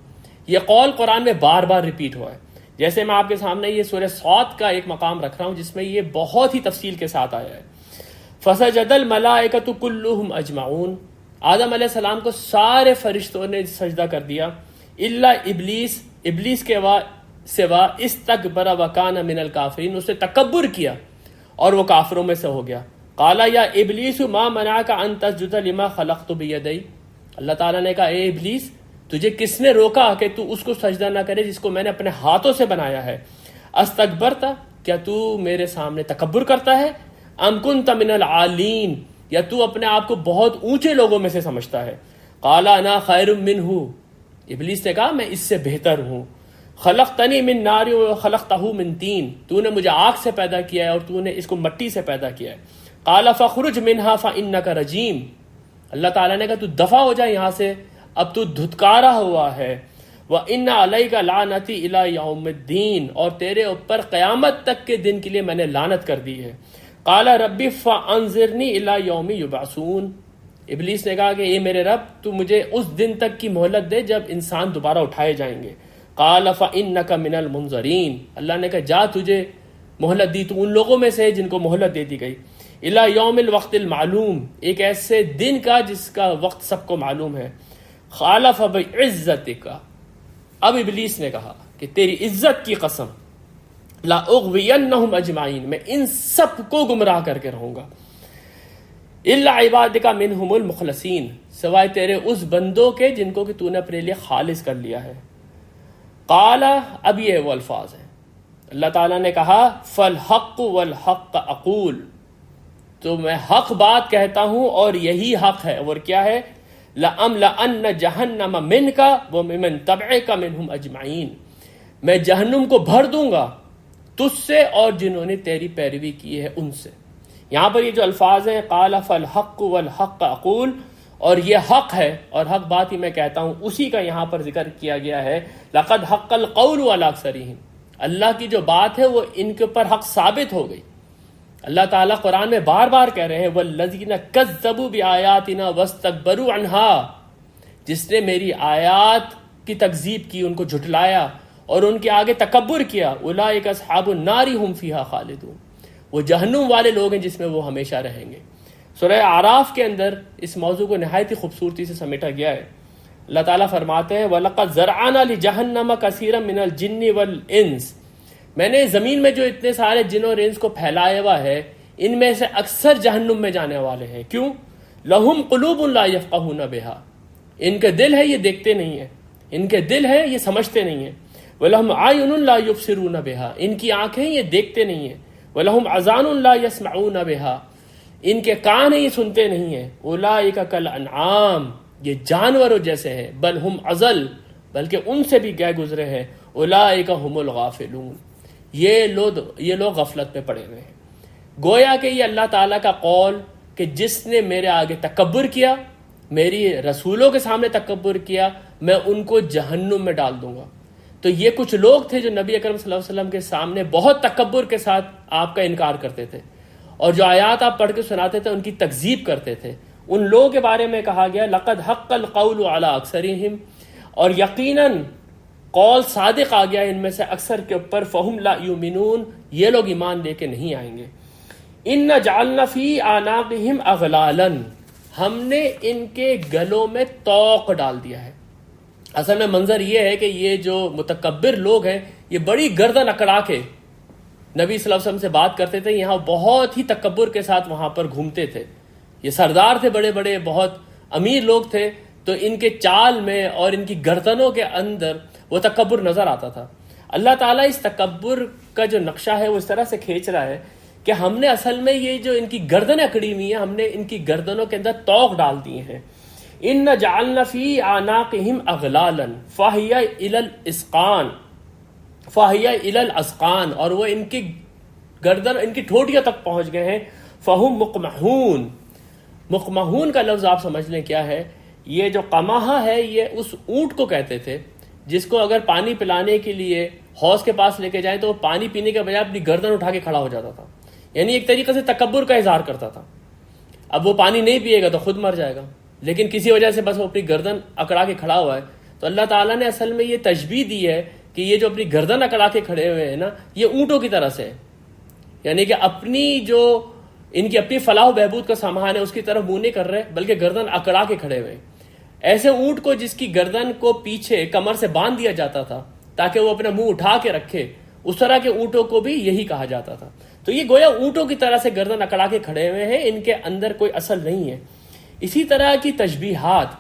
یہ قول قرآن میں بار بار ریپیٹ ہوا ہے. جیسے میں آپ کے سامنے یہ سورہ صاد کا ایک مقام رکھ رہا ہوں جس میں یہ بہت ہی تفصیل کے ساتھ آیا ہے. فَسَجَدَ الْمَلَائِكَةُ كُلُّهُمْ أَجْمَعُونَ، آدم علیہ السلام کو سارے فرشتوں نے سجدہ کر دیا، الا ابلیس، ابلیس کے سوا، استکبر وکان من الکافرین، اس نے تکبر کیا اور وہ کافروں میں سے ہو گیا. قال یا ابلیس ما منعک ان تسجد لما خلقت بیدی، اللہ تعالیٰ نے کہا اے ابلیس تجھے کس نے روکا کہ تو اس کو سجدہ نہ کرے جس کو میں نے اپنے ہاتھوں سے بنایا ہے. استکبرت، کیا تو میرے سامنے تکبر کرتا ہے، ام کنت من العالین، یا تو اپنے آپ کو بہت اونچے لوگوں میں سے سمجھتا ہے. قال انا خیر منہ، ابلیس نے کہا میں اس سے بہتر ہوں. خلقتنی من نار و خلقتہ من طین، تو نے مجھے آگ سے پیدا کیا ہے اور تو نے اس کو مٹی سے پیدا کیا ہے. قال فخرج منہا فانک رجیم، اللہ تعالیٰ نے کہا تو دفع ہو جائے یہاں سے، اب تو دھتکارا ہوا ہے. وَإِنَّ عَلَيْكَ لَعْنَتِي إِلَىٰ يَوْمِ الدِّينِ، اور تیرے اوپر قیامت تک کے دن کے لیے میں نے لعنت کر دی ہے. قَالَ رَبِّ فَأَنظِرْنِي إِلَىٰ يَوْمِ يُبْعَثُونَ، ابلیس نے کہا کہ اے میرے رب تو مجھے اس دن تک کی مہلت دے جب انسان دوبارہ اٹھائے جائیں گے. قال فإنک من المنظرین، اللہ نے کہا جا تجھے مہلت دی، تو ان لوگوں میں سے جن کو مہلت دے دی گئی. الی یوم الوقت المعلوم، ایک ایسے دن کا جس کا وقت سب کو معلوم ہے. قال فبعزتک، اب ابلیس نے کہا کہ تیری عزت کی قسم، لا اغوینہم اجمعین، میں ان سب کو گمراہ کر کے رہوں گا. الا عبادک منہم المخلصین، سوائے تیرے اس بندوں کے جن کو کہ تو نے اپنے لیے خالص کر لیا ہے. قال، اب یہ وہ الفاظ ہیں، اللہ تعالیٰ نے کہا فالحق والحق اقول، تو میں حق بات کہتا ہوں اور یہی حق ہے. اور کیا ہے؟ لَأَمْلَأَنَّ جَهَنَّمَ مِنْكَ وَمِمَنْ تَبْعِكَ مِنْهُمْ أَجْمَعِينَ، میں جہنم کو بھر دوں گا تجھ سے اور جنہوں نے تیری پیروی کی ہے ان سے. یہاں پر یہ جو الفاظ ہیں قال فالحق والحق اقول، اور یہ حق ہے اور حق بات ہی میں کہتا ہوں، اسی کا یہاں پر ذکر کیا گیا ہے. لقد حق القول علی اکثرہم، اللہ کی جو بات ہے وہ ان کے اوپر حق ثابت ہو گئی. اللہ تعالیٰ قرآن میں بار بار کہہ رہے ہیں والذین کذبوا بآیاتنا واستکبروا عنہا، جس نے میری آیات کی تکذیب کی، ان کو جھٹلایا اور ان کے آگے تکبر کیا، اولئک اصحاب النار هم فیہا خالدون، وہ جہنم والے لوگ ہیں جس میں وہ ہمیشہ رہیں گے. سورہ اعراف کے اندر اس موضوع کو نہایت ہی خوبصورتی سے سمیٹا گیا ہے. اللہ تعالیٰ فرماتے ہیں وَلَقَدْ زَرْعَنَا لِجَهَنَّمَ كَثِيرًا مِنَ الْجِنِّ وَالْإِنسِ، میں نے زمین میں جو اتنے سارے جن اور انس کو پھیلایا ہوا ہے، ان میں سے اکثر جہنم میں جانے والے ہیں. کیوں؟ لَهُمْ قُلُوبٌ لَا يَفْقَهُونَ بِهَا، ان کے دل ہے یہ دیکھتے نہیں ہیں، ان کے دل ہے یہ سمجھتے نہیں ہیں. وَلَهُمْ عَيُنٌ لَا يُبْصِرُونَ بِهَا، ان کی آنکھیں یہ دیکھتے نہیں ہیں. وَلَهُمْ أَذَانٌ لَا يَسْمَعُونَ بِهَا، ان کے کان ہیں یہ سنتے نہیں ہیں. أُولَئِكَ كَالْأَنْعَامِ، یہ جانوروں جیسے ہیں. بل ہم اضل، بلکہ ان سے بھی گئے گزرے ہیں. أُولَئِكَ هُمُ الْغَافِلُونَ، یہ لوگ غفلت میں پڑے ہوئے ہیں. گویا کہ یہ اللہ تعالیٰ کا قول کہ جس نے میرے آگے تکبر کیا، میری رسولوں کے سامنے تکبر کیا، میں ان کو جہنم میں ڈال دوں گا. تو یہ کچھ لوگ تھے جو نبی اکرم صلی اللہ علیہ وسلم کے سامنے بہت تکبر کے ساتھ آپ کا انکار کرتے تھے، اور جو آیات آپ پڑھ کے سناتے تھے ان کی تکذیب کرتے تھے. ان لوگوں کے بارے میں کہا گیا لقد حق القول علی اکثرہم، اور یقیناً قول صادق آ گیا ان میں سے اکثر کے اوپر. فہم لا یؤمنون، یہ لوگ ایمان لے کے نہیں آئیں گے. ان جعلنا فی اعناقہم اغلالا، ہم نے ان کے گلوں میں طوق ڈال دیا ہے. اصل میں منظر یہ ہے کہ یہ جو متکبر لوگ ہیں یہ بڑی گردن اکڑا کے نبی صلی اللہ علیہ وسلم سے بات کرتے تھے. یہاں بہت ہی تکبر کے ساتھ وہاں پر گھومتے تھے. یہ سردار تھے، بڑے بڑے بہت امیر لوگ تھے، تو ان کے چال میں اور ان کی گردنوں کے اندر وہ تکبر نظر آتا تھا. اللہ تعالیٰ اس تکبر کا جو نقشہ ہے وہ اس طرح سے کھینچ رہا ہے کہ ہم نے اصل میں یہ جو ان کی گردنیں اکڑی ہوئی ہیں، ہم نے ان کی گردنوں کے اندر طوق ڈال دیے ہیں. ان جعلنا فی اعناقہم اغلالا فہی الی الاسقان، فہی الی الاسقان، اور وہ ان کی گردن، ان کی ٹھوٹیوں تک پہنچ گئے ہیں. فہم مقمحون، مقمحون کا لفظ آپ سمجھ لیں کیا ہے. یہ جو قماحہ ہے یہ اس اونٹ کو کہتے تھے جس کو اگر پانی پلانے کے لیے حوض کے پاس لے کے جائیں تو وہ پانی پینے کے بجائے اپنی گردن اٹھا کے کھڑا ہو جاتا تھا، یعنی ایک طریقے سے تکبر کا اظہار کرتا تھا. اب وہ پانی نہیں پیے گا تو خود مر جائے گا، لیکن کسی وجہ سے بس وہ اپنی گردن اکڑا کے کھڑا ہوا ہے. تو اللہ تعالیٰ نے اصل میں یہ تشبیہ دی ہے کہ یہ جو اپنی گردن اکڑا کے کھڑے ہوئے ہیں نا، یہ اونٹوں کی طرح سے ہے، یعنی کہ اپنی جو ان کی اپنی فلاح و بہبود کا سامان ہے اس کی طرف منہ نہیں کر رہے بلکہ گردن اکڑا کے کھڑے ہوئے. ایسے اونٹ کو جس کی گردن کو پیچھے کمر سے باندھ دیا جاتا تھا تاکہ وہ اپنا منہ اٹھا کے رکھے، اس طرح کے اونٹوں کو بھی یہی کہا جاتا تھا. تو یہ گویا اونٹوں کی طرح سے گردن اکڑا کے کھڑے ہوئے ہیں، ان کے اندر کوئی اصل نہیں ہے. اسی طرح کی تشبیہات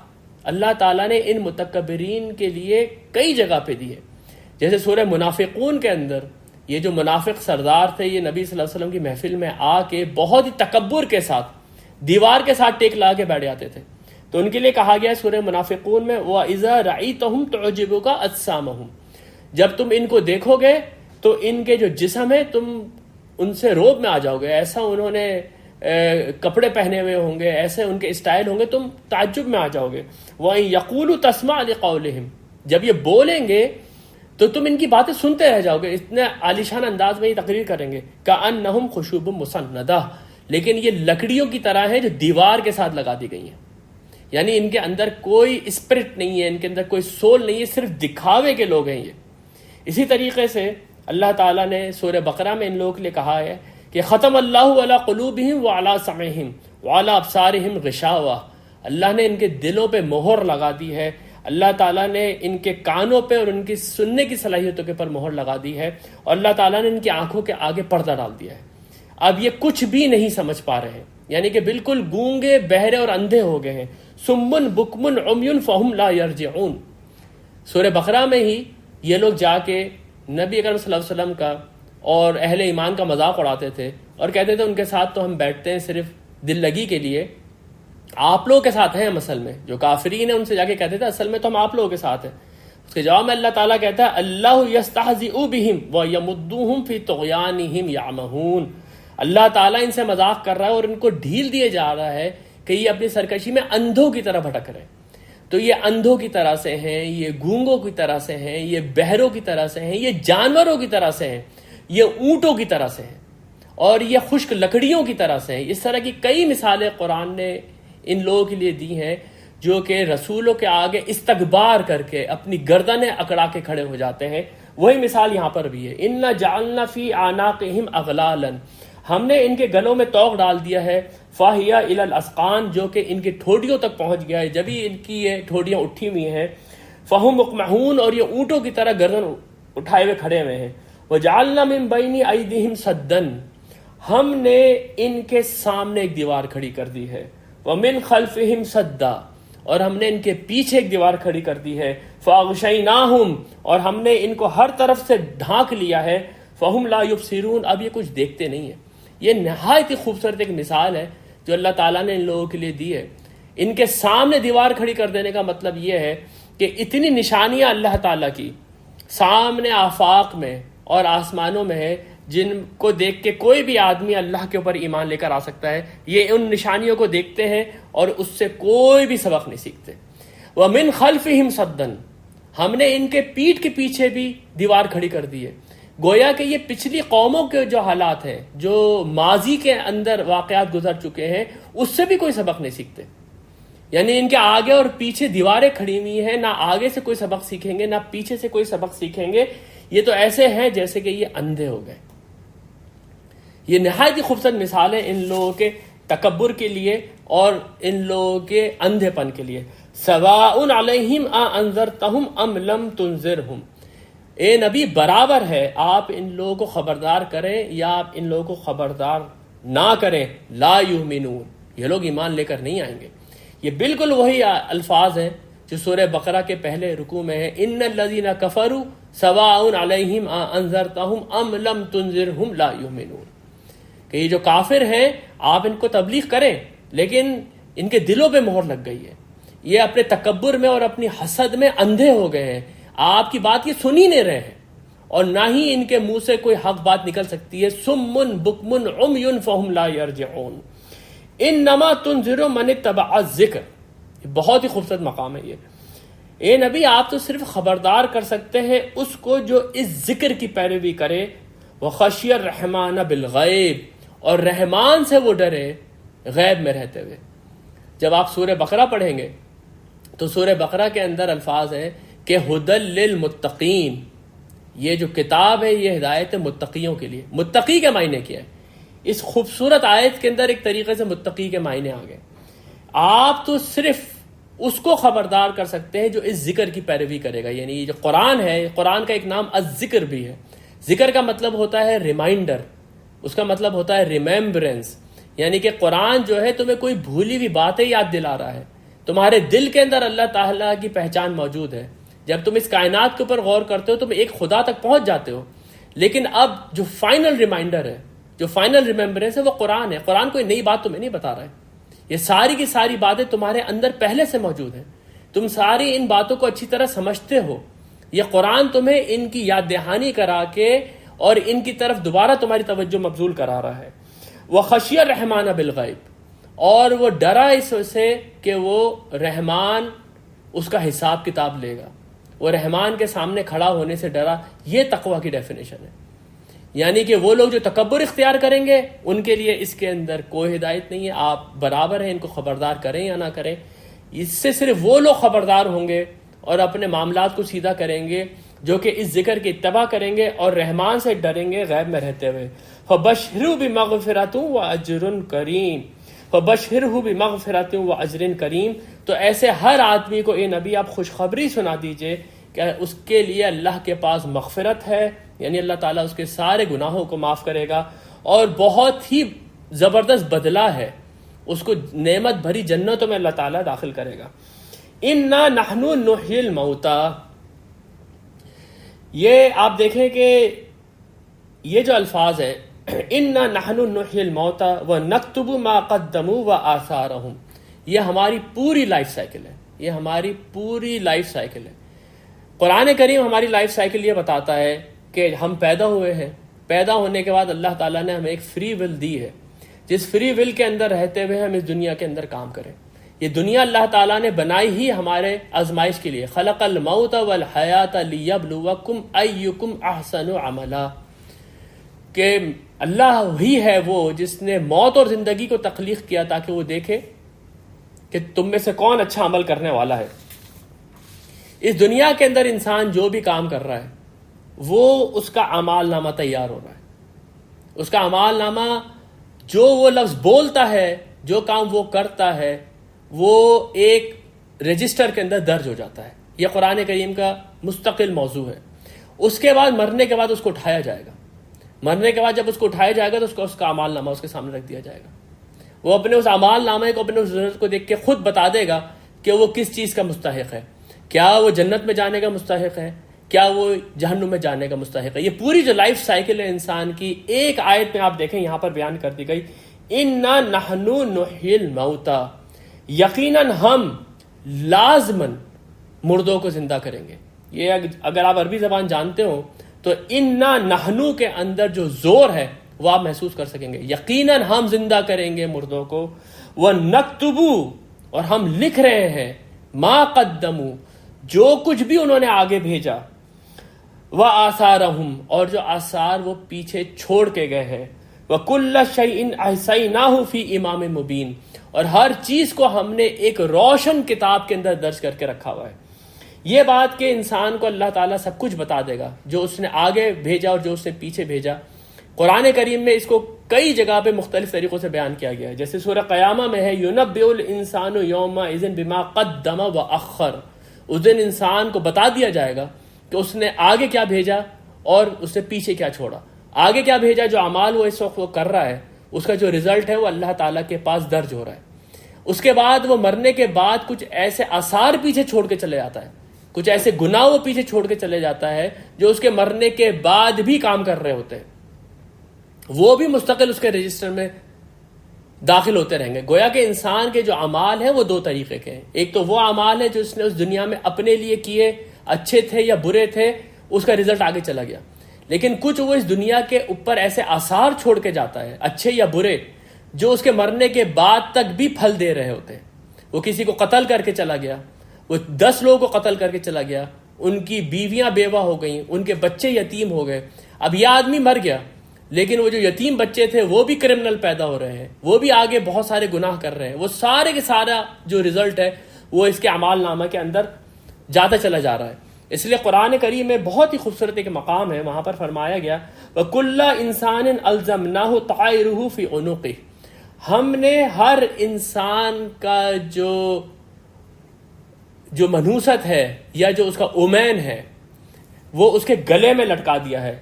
اللہ تعالیٰ نے ان متکبرین کے لیے کئی جگہ پہ دی ہے. جیسے سورہ منافقون کے اندر یہ جو منافق سردار تھے، یہ نبی صلی اللہ علیہ وسلم کی محفل میں آ کے بہت ہی تکبر کے ساتھ دیوار کے ساتھ ٹیک لا کے بیٹھ جاتے تھے. تو ان کے لیے کہا گیا ہے سورہ منافقون میں وَإِذَا رَأَيْتَهُمْ تُعْجِبُكَ أَجْسَامُهُمْ، جب تم ان کو دیکھو گے تو ان کے جو جسم ہے تم ان سے روب میں آ جاؤ گے. ایسا انہوں نے کپڑے پہنے ہوئے ہوں گے، ایسے ان کے اسٹائل ہوں گے، تم تعجب میں آ جاؤ گے. وَإِن يَقُولُوا تَسْمَعْ لِقَوْلِهِمْ، جب یہ بولیں گے تو تم ان کی باتیں سنتے رہ جاؤ گے، اتنے عالیشان انداز میں یہ تقریر کریں گے. كَأَنَّهُمْ خُشُوبٌ مُّسَنَّدَةٌ، لیکن یہ لکڑیوں کی طرح ہیں جو دیوار کے ساتھ لگا دی گئی ہیں. یعنی ان کے اندر کوئی اسپرٹ نہیں ہے، ان کے اندر کوئی سول نہیں ہے، صرف دکھاوے کے لوگ ہیں یہ۔ اسی طریقے سے اللہ تعالیٰ نے سورہ بقرہ میں ان لوگوں کے لیے کہا ہے کہ ختم اللہ علی قلوبہم وعلی سمعہم وعلی ابصارہم غشاوہ، اللہ نے ان کے دلوں پہ مہر لگا دی ہے، اللہ تعالیٰ نے ان کے کانوں پہ اور ان کی سننے کی صلاحیتوں کے پر مہر لگا دی ہے، اور اللہ تعالیٰ نے ان کی آنکھوں کے آگے پردہ ڈال دیا ہے۔ اب یہ کچھ بھی نہیں سمجھ پا رہے ہیں، یعنی کہ بالکل گونگے، بہرے اور اندھے ہو گئے ہیں۔ سمن بکمن عمیون فہم لا یرجعون۔ سورہ بقرہ میں ہی یہ لوگ جا کے نبی اکرم صلی اللہ علیہ وسلم کا اور اہل ایمان کا مذاق اڑاتے تھے اور کہتے تھے ان کے ساتھ تو ہم بیٹھتے ہیں صرف دل لگی کے لیے، آپ لوگوں کے ساتھ ہیں ہم اصل میں۔ جو کافرین ہیں ان سے جا کے کہتے تھے اصل میں تو ہم آپ لوگوں کے ساتھ ہیں۔ اس کے جواب میں اللہ تعالیٰ کہتا ہے اللہ یستہزئ بہم ویمدہم فی طغیانہم یعمہون، اللہ تعالیٰ ان سے مذاق کر رہا ہے اور ان کو ڈھیل دیے جا رہا ہے کہ یہ اپنی سرکشی میں اندھوں کی طرح بھٹک رہے ہیں۔ تو یہ اندھوں کی طرح سے ہیں، یہ گونگوں کی طرح سے ہیں، یہ بہروں کی طرح سے ہیں، یہ جانوروں کی طرح سے ہیں، یہ اونٹوں کی طرح سے ہیں، اور یہ خشک لکڑیوں کی طرح سے ہیں۔ اس طرح کی کئی مثالیں قرآن نے ان لوگوں کے لیے دی ہیں جو کہ رسولوں کے آگے استکبار کر کے اپنی گردنیں اکڑا کے کھڑے ہو جاتے ہیں۔ وہی مثال یہاں پر بھی ہے، اِنَّا جَعَلْنَا فِي أَعْنَاقِهِمْ أَغْلَالًا، ہم نے ان کے گلوں میں طوق ڈال دیا ہے، فَاہِيَ إِلَى الْأَذْقَانِ، جو کہ ان کی ٹھوڑیوں تک پہنچ گیا ہے، جبھی ان کی یہ ٹھوڑیاں اٹھی ہوئی ہیں، فَهُمْ مُقْمَحُونَ، اور یہ اونٹوں کی طرح گردن اٹھائے ہوئے کھڑے ہوئے ہیں، وَجَعَلْنَا مِن بَيْنِ أَيْدِيهِمْ سَدًّا، ہم نے ان کے سامنے ایک دیوار کھڑی کر دی ہے، وَمِن خَلْفِهِمْ سَدًّا، اور ہم نے ان کے پیچھے ایک دیوار کھڑی کر دی ہے، فَأَغْشَيْنَاهُمْ، اور ہم نے ان کو ہر طرف سے ڈھانک لیا ہے، فَهُمْ لَا يُبْصِرُونَ، اب یہ کچھ دیکھتے نہیں ہیں۔ یہ نہایت ہی خوبصورت ایک مثال ہے جو اللہ تعالیٰ نے ان لوگوں کے لیے دی ہے۔ ان کے سامنے دیوار کھڑی کر دینے کا مطلب یہ ہے کہ اتنی نشانیاں اللہ تعالیٰ کی سامنے آفاق میں اور آسمانوں میں ہے، جن کو دیکھ کے کوئی بھی آدمی اللہ کے اوپر ایمان لے کر آ سکتا ہے۔ یہ ان نشانیوں کو دیکھتے ہیں اور اس سے کوئی بھی سبق نہیں سیکھتے۔ وَمِن خَلْفِهِمْ سَدًّا، ہم نے ان کے پیٹھ کے پیچھے بھی دیوار کھڑی کر دی ہے۔ گویا کہ یہ پچھلی قوموں کے جو حالات ہیں، جو ماضی کے اندر واقعات گزر چکے ہیں، اس سے بھی کوئی سبق نہیں سیکھتے۔ یعنی ان کے آگے اور پیچھے دیواریں کھڑی ہوئی ہیں، نہ آگے سے کوئی سبق سیکھیں گے، نہ پیچھے سے کوئی سبق سیکھیں گے۔ یہ تو ایسے ہیں جیسے کہ یہ اندھے ہو گئے۔ یہ نہایت ہی خوبصورت مثال ہے ان لوگوں کے تکبر کے لیے اور ان لوگوں کے اندھے پن کے لیے۔ سواء علیہم انذرتہم ام لم تنذرہم، اے نبی برابر ہے آپ ان لوگوں کو خبردار کریں یا آپ ان لوگوں کو خبردار نہ کریں، لا یؤمنون، یہ لوگ ایمان لے کر نہیں آئیں گے۔ یہ بالکل وہی الفاظ ہیں جو سورہ بقرہ کے پہلے رکوع میں ہے، ان الذین کفروا سواء علیہم انذرتہم ام لم تنذرہم لا یؤمنون، کہ یہ جو کافر ہیں آپ ان کو تبلیغ کریں لیکن ان کے دلوں پہ مہر لگ گئی ہے، یہ اپنے تکبر میں اور اپنی حسد میں اندھے ہو گئے ہیں، آپ کی بات یہ سن ہی نہیں رہے ہیں، اور نہ ہی ان کے منہ سے کوئی حق بات نکل سکتی ہے۔ سمن بکمن عمیٌ فہم لا یرجعون، انما تنذر من اتبع الذکر، یہ بہت ہی خوبصورت مقام ہے یہ۔ اے نبی آپ تو صرف خبردار کر سکتے ہیں اس کو جو اس ذکر کی پیروی کرے، وخشی الرحمن بالغیب، اور رحمان سے وہ ڈرے غیب میں رہتے ہوئے۔ جب آپ سورہ بقرہ پڑھیں گے تو سورہ بقرہ کے اندر الفاظ ہیں کہ ہدی للمتقین، یہ جو کتاب ہے یہ ہدایت متقیوں کے لیے۔ متقی کے معنی کیا ہے؟ اس خوبصورت آیت کے اندر ایک طریقے سے متقی کے معنی آ گئے۔ آپ تو صرف اس کو خبردار کر سکتے ہیں جو اس ذکر کی پیروی کرے گا، یعنی یہ جو قرآن ہے، قرآن کا ایک نام الذکر بھی ہے۔ ذکر کا مطلب ہوتا ہے ریمائنڈر، اس کا مطلب ہوتا ہے ریمیمبرنس، یعنی کہ قرآن جو ہے تمہیں کوئی بھولی ہوئی باتیں یاد دلا رہا ہے، تمہارے دل کے اندر اللہ تعالیٰ کی پہچان موجود ہے۔ جب تم اس کائنات کے اوپر غور کرتے ہو تم ایک خدا تک پہنچ جاتے ہو، لیکن اب جو فائنل ریمائنڈر ہے، جو فائنل ریمیمبرنس ہے، وہ قرآن ہے۔ قرآن کوئی نئی بات تمہیں نہیں بتا رہا ہے، یہ ساری کی ساری باتیں تمہارے اندر پہلے سے موجود ہیں، تم ساری ان باتوں کو اچھی طرح سمجھتے ہو۔ یہ قرآن تمہیں ان کی یاد دہانی کرا کے اور ان کی طرف دوبارہ تمہاری توجہ مبذول کرا رہا ہے۔ وَخَشِيَ الرَّحْمَٰنَ بِالْغَیْبِ، اور وہ ڈرا اس سے کہ وہ رحمان اس کا حساب کتاب لے گا، وہ رحمان کے سامنے کھڑا ہونے سے ڈرا۔ یہ تقویٰ کی ڈیفینیشن ہے، یعنی کہ وہ لوگ جو تکبر اختیار کریں گے ان کے لیے اس کے اندر کوئی ہدایت نہیں ہے۔ آپ برابر ہیں ان کو خبردار کریں یا نہ کریں، اس سے صرف وہ لوگ خبردار ہوں گے اور اپنے معاملات کو سیدھا کریں گے جو کہ اس ذکر کی اتباع کریں گے اور رحمان سے ڈریں گے غیب میں رہتے ہوئے. فَبَشِّرْهُ بِمَغْفِرَةٍ وَأَجْرٍ كَرِيمٍ فَبَشِّرْهُ بِمَغْفِرَةٍ وَأَجْرٍ كَرِيمٍ. تو ایسے ہر آدمی کو اے نبی آپ خوشخبری سنا دیجئے کہ اس کے لیے اللہ کے پاس مغفرت ہے، یعنی اللہ تعالیٰ اس کے سارے گناہوں کو معاف کرے گا اور بہت ہی زبردست بدلہ ہے، اس کو نعمت بھری جنتوں میں اللہ تعالیٰ داخل کرے گا. اِنَّا نَحْنُ نُحْيِي الْمَوْتَىٰ. یہ آپ دیکھیں کہ یہ جو الفاظ ہے اِنَّا نَحْنُ نُحْيِي الْمَوْتَىٰ وَنَكْتُبُ مَا قَدَّمُوا وَآثَارَهُمْ. یہ ہماری پوری لائف سائیکل ہے، یہ ہماری پوری لائف سائیکل ہے. قرآن کریم ہماری لائف سائیکل یہ بتاتا ہے کہ ہم پیدا ہوئے ہیں، پیدا ہونے کے بعد اللہ تعالیٰ نے ہمیں ایک فری ول دی ہے، جس فری ول کے اندر رہتے ہوئے ہم اس دنیا کے اندر کام کریں. یہ دنیا اللہ تعالیٰ نے بنائی ہی ہمارے آزمائش کے لیے. خلق الموت والحیات لیبلوکم ایکم احسن عملا. کہ اللہ ہی ہے وہ جس نے موت اور زندگی کو تخلیق کیا تاکہ وہ دیکھے کہ تم میں سے کون اچھا عمل کرنے والا ہے. اس دنیا کے اندر انسان جو بھی کام کر رہا ہے وہ اس کا اعمال نامہ تیار ہو رہا ہے. اس کا اعمال نامہ جو وہ لفظ بولتا ہے، جو کام وہ کرتا ہے، وہ ایک رجسٹر کے اندر درج ہو جاتا ہے. یہ قرآن کریم کا مستقل موضوع ہے. اس کے بعد مرنے کے بعد اس کو اٹھایا جائے گا. مرنے کے بعد جب اس کو اٹھایا جائے گا تو اس کا اعمال نامہ اس کے سامنے رکھ دیا جائے گا. وہ اپنے اس اعمال نامے کو، اپنے اس ضرورت کو دیکھ کے خود بتا دے گا کہ وہ کس چیز کا مستحق ہے. کیا وہ جنت میں جانے کا مستحق ہے، کیا وہ جہنم میں جانے کا مستحق ہے. یہ پوری جو لائف سائیکل ہے انسان کی، ایک آیت میں آپ دیکھیں یہاں پر بیان کر دی گئی. اِنَّا نَحْنُ نُحْيِي الْمَوْتَىٰ. یقیناً ہم لازماً مردوں کو زندہ کریں گے. یہ اگر آپ عربی زبان جانتے ہو تو اِنَّا نَحْنُ کے اندر جو زور ہے وہ آپ محسوس کر سکیں گے. یقیناً ہم زندہ کریں گے مردوں کو. وَنَكْتُبُ. اور ہم لکھ رہے ہیں مَا قَدَّمُوا. جو کچھ بھی انہوں نے آگے بھیجا. وَآثَارَهُمْ. اور جو آثار وہ پیچھے چھوڑ کے گئے ہیں. وَكُلَّ شَيْءٍ أَحْصَيْنَاهُ فِي إِمَامٍ مُبِينٍ. اور ہر چیز کو ہم نے ایک روشن کتاب کے اندر درج کر کے رکھا ہوا ہے. یہ بات کہ انسان کو اللہ تعالیٰ سب کچھ بتا دے گا، جو اس نے آگے بھیجا اور جو اس نے پیچھے بھیجا. قرآن کریم میں اس کو کئی جگہ پہ مختلف طریقوں سے بیان کیا گیا ہے. جیسے سورہ قیامہ میں ہے يُنَبِّئُ الْإِنسَانُ يَوْمَئِذٍ بِمَا قَدَّمَ وَأَخَّرَ. اس دن انسان کو بتا دیا جائے گا کہ اس نے آگے کیا بھیجا اور اس نے پیچھے کیا چھوڑا. آگے کیا بھیجا، جو اعمال وہ اس وقت وہ کر رہا ہے اس کا جو رزلٹ ہے وہ اللہ تعالیٰ کے پاس درج ہو رہا ہے. اس کے بعد وہ مرنے کے بعد کچھ ایسے آثار پیچھے چھوڑ کے چلے جاتا ہے، کچھ ایسے گناہ وہ پیچھے چھوڑ کے چلے جاتا ہے جو اس کے مرنے کے بعد بھی کام کر رہے ہوتے ہیں. وہ بھی مستقل اس کے رجسٹر میں داخل ہوتے رہیں گے. گویا کہ انسان کے جو اعمال ہیں وہ دو طریقے کے ہیں. ایک تو وہ اعمال ہے جو اس نے اس دنیا میں اپنے لیے کیے، اچھے تھے یا برے تھے، اس کا رزلٹ آگے چلا گیا. لیکن کچھ وہ اس دنیا کے اوپر ایسے آثار چھوڑ کے جاتا ہے، اچھے یا برے، جو اس کے مرنے کے بعد تک بھی پھل دے رہے ہوتے ہیں. وہ کسی کو قتل کر کے چلا گیا، وہ 10 لوگوں کو قتل کر کے چلا گیا، ان کی بیویاں بیوہ ہو گئیں، ان کے بچے یتیم ہو گئے. اب یہ آدمی مر گیا لیکن وہ جو یتیم بچے تھے وہ بھی کرمنل پیدا ہو رہے ہیں، وہ بھی آگے بہت سارے گناہ کر رہے ہیں. وہ سارے کے سارا جو رزلٹ ہے وہ اس کے اعمال نامہ کے اندر جاتا چلا جا رہا ہے. اس لیے قرآن کریم میں بہت ہی خوبصورت ایک مقام ہے، وہاں پر فرمایا گیا وَكُلَّ إِنسَانٍ أَلْزَمْنَاهُ طَائِرَهُ فِي عُنُقِهِ. ہم نے ہر انسان کا جو منحوست ہے یا جو اس کا اومین ہے وہ اس کے گلے میں لٹکا دیا ہے.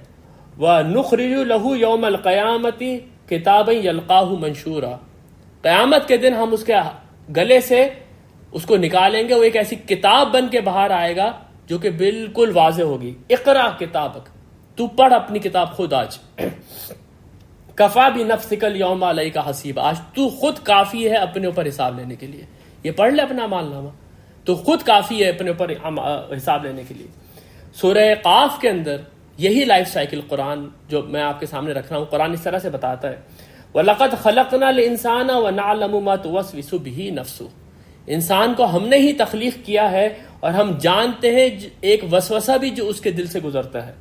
وَنُخْرِجُ لَهُ يَوْمَ الْقِيَامَةِ كِتَابًا يَلْقَاهُ مَنشُورًا. قیامت کے دن ہم اس کے گلے سے اس کو نکالیں گے، وہ ایک ایسی کتاب بن کے باہر آئے گا جو کہ بالکل واضح ہوگی. اقرا کتابک، تو پڑھ اپنی کتاب خود آج. کفا بنفسک اليوم علیک حسیبا. آج تو خود کافی ہے اپنے اوپر حساب لینے کے لیے. یہ پڑھ لے اپنا اعمال نامہ، تو خود کافی ہے اپنے اوپر حساب لینے کے لیے. سورہ قاف کے اندر یہی لائف سائیکل قرآن جو میں آپ کے سامنے رکھ رہا ہوں، قرآن اس طرح سے بتاتا ہے وَلَقَدْ خَلَقْنَا الْإِنسَانَ وَنَعْلَمُ مَا تُوَسْوِسُ بِهِ نَفْسُهُ. انسان کو ہم نے ہی تخلیق کیا ہے اور ہم جانتے ہیں ایک وسوسہ بھی جو اس کے دل سے گزرتا ہے.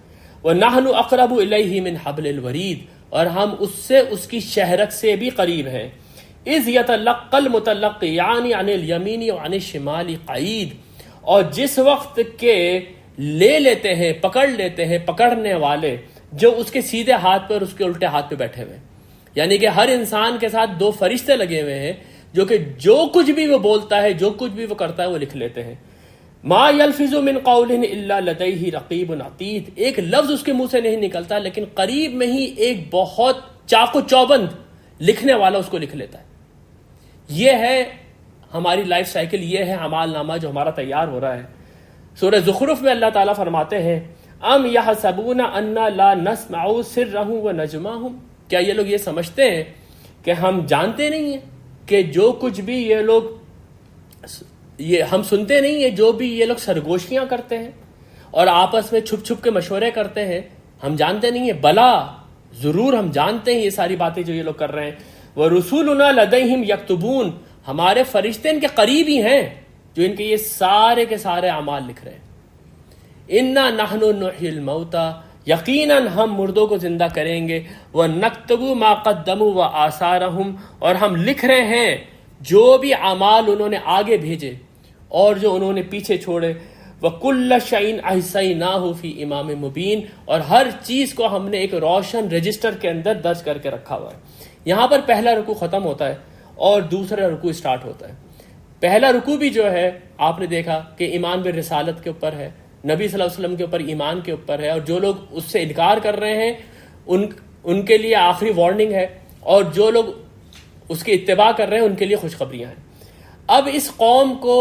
وَنَحْنُ أَقْرَبُ إِلَيْهِ مِنْ حَبْلِ الْوَرِيدِ. اور ہم اس سے اس کی شہرک سے بھی قریب ہیں. اذ یتلقی المتلقی یعنی عن الیمین وعن الشمال قعید، اور جس وقت کے لے لیتے ہیں، پکڑ لیتے ہیں پکڑنے والے، جو اس کے سیدھے ہاتھ پر اس کے الٹے ہاتھ پہ بیٹھے ہوئے، یعنی کہ ہر انسان کے ساتھ دو فرشتے لگے ہوئے ہیں جو کہ جو کچھ بھی وہ بولتا ہے، جو کچھ بھی وہ کرتا ہے وہ لکھ لیتے ہیں۔ ما یلفظ من قول الا لدیہ رقیب عتید، ایک لفظ اس کے منہ سے نہیں نکلتا لیکن قریب میں ہی ایک بہت چاقو چوبند لکھنے والا اس کو لکھ لیتا ہے۔ یہ ہے ہماری لائف سائیکل، یہ ہے اعمال نامہ جو ہمارا تیار ہو رہا ہے۔ سورہ زخرف میں اللہ تعالیٰ فرماتے ہیں ام یحسبون انا لا نسمع سرهم ونجواهم، کیا یہ لوگ یہ سمجھتے ہیں کہ ہم جانتے نہیں ہیں کہ جو کچھ بھی یہ ہم سنتے نہیں ہیں، جو بھی یہ لوگ سرگوشیاں کرتے ہیں اور آپس میں چھپ چھپ کے مشورے کرتے ہیں، ہم جانتے نہیں ہیں؟ بلا، ضرور ہم جانتے ہیں یہ ساری باتیں جو یہ لوگ کر رہے ہیں۔ وَرُسُولُنَا لَدَيْهِمْ يَكْتُبُونَ، ہمارے فرشتے ان کے قریب ہی ہیں جو ان کے یہ سارے کے سارے اعمال لکھ رہے ہیں۔ اِنَّا نَحْنُ نُحْيِي الْمَوْتَى، یقیناً ہم مردوں کو زندہ کریں گے، وَنَكْتُبُ مَا قَدَّمُوا وَآثَارَهُمْ، اور ہم لکھ رہے ہیں جو بھی اعمال انہوں نے آگے بھیجے اور جو انہوں نے پیچھے چھوڑے۔ وَكُلَّ شَيْءٍ أَحْصَيْنَاهُ فِي إِمَامٍ مُبِينٍ، اور ہر چیز کو ہم نے ایک روشن رجسٹر کے اندر درج کر کے رکھا ہوا ہے۔ یہاں پر پہلا رکوع ختم ہوتا ہے اور دوسرا رکوع سٹارٹ ہوتا ہے۔ پہلا رکوع بھی جو ہے آپ نے دیکھا کہ ایمان بالرسالت کے اوپر ہے، نبی صلی اللہ علیہ وسلم کے اوپر ایمان کے اوپر ہے، اور جو لوگ اس سے انکار کر رہے ہیں ان کے لیے آخری وارننگ ہے، اور جو لوگ اس کی اتباع کر رہے ہیں ان کے لیے خوشخبریاں ہیں۔ اب اس قوم کو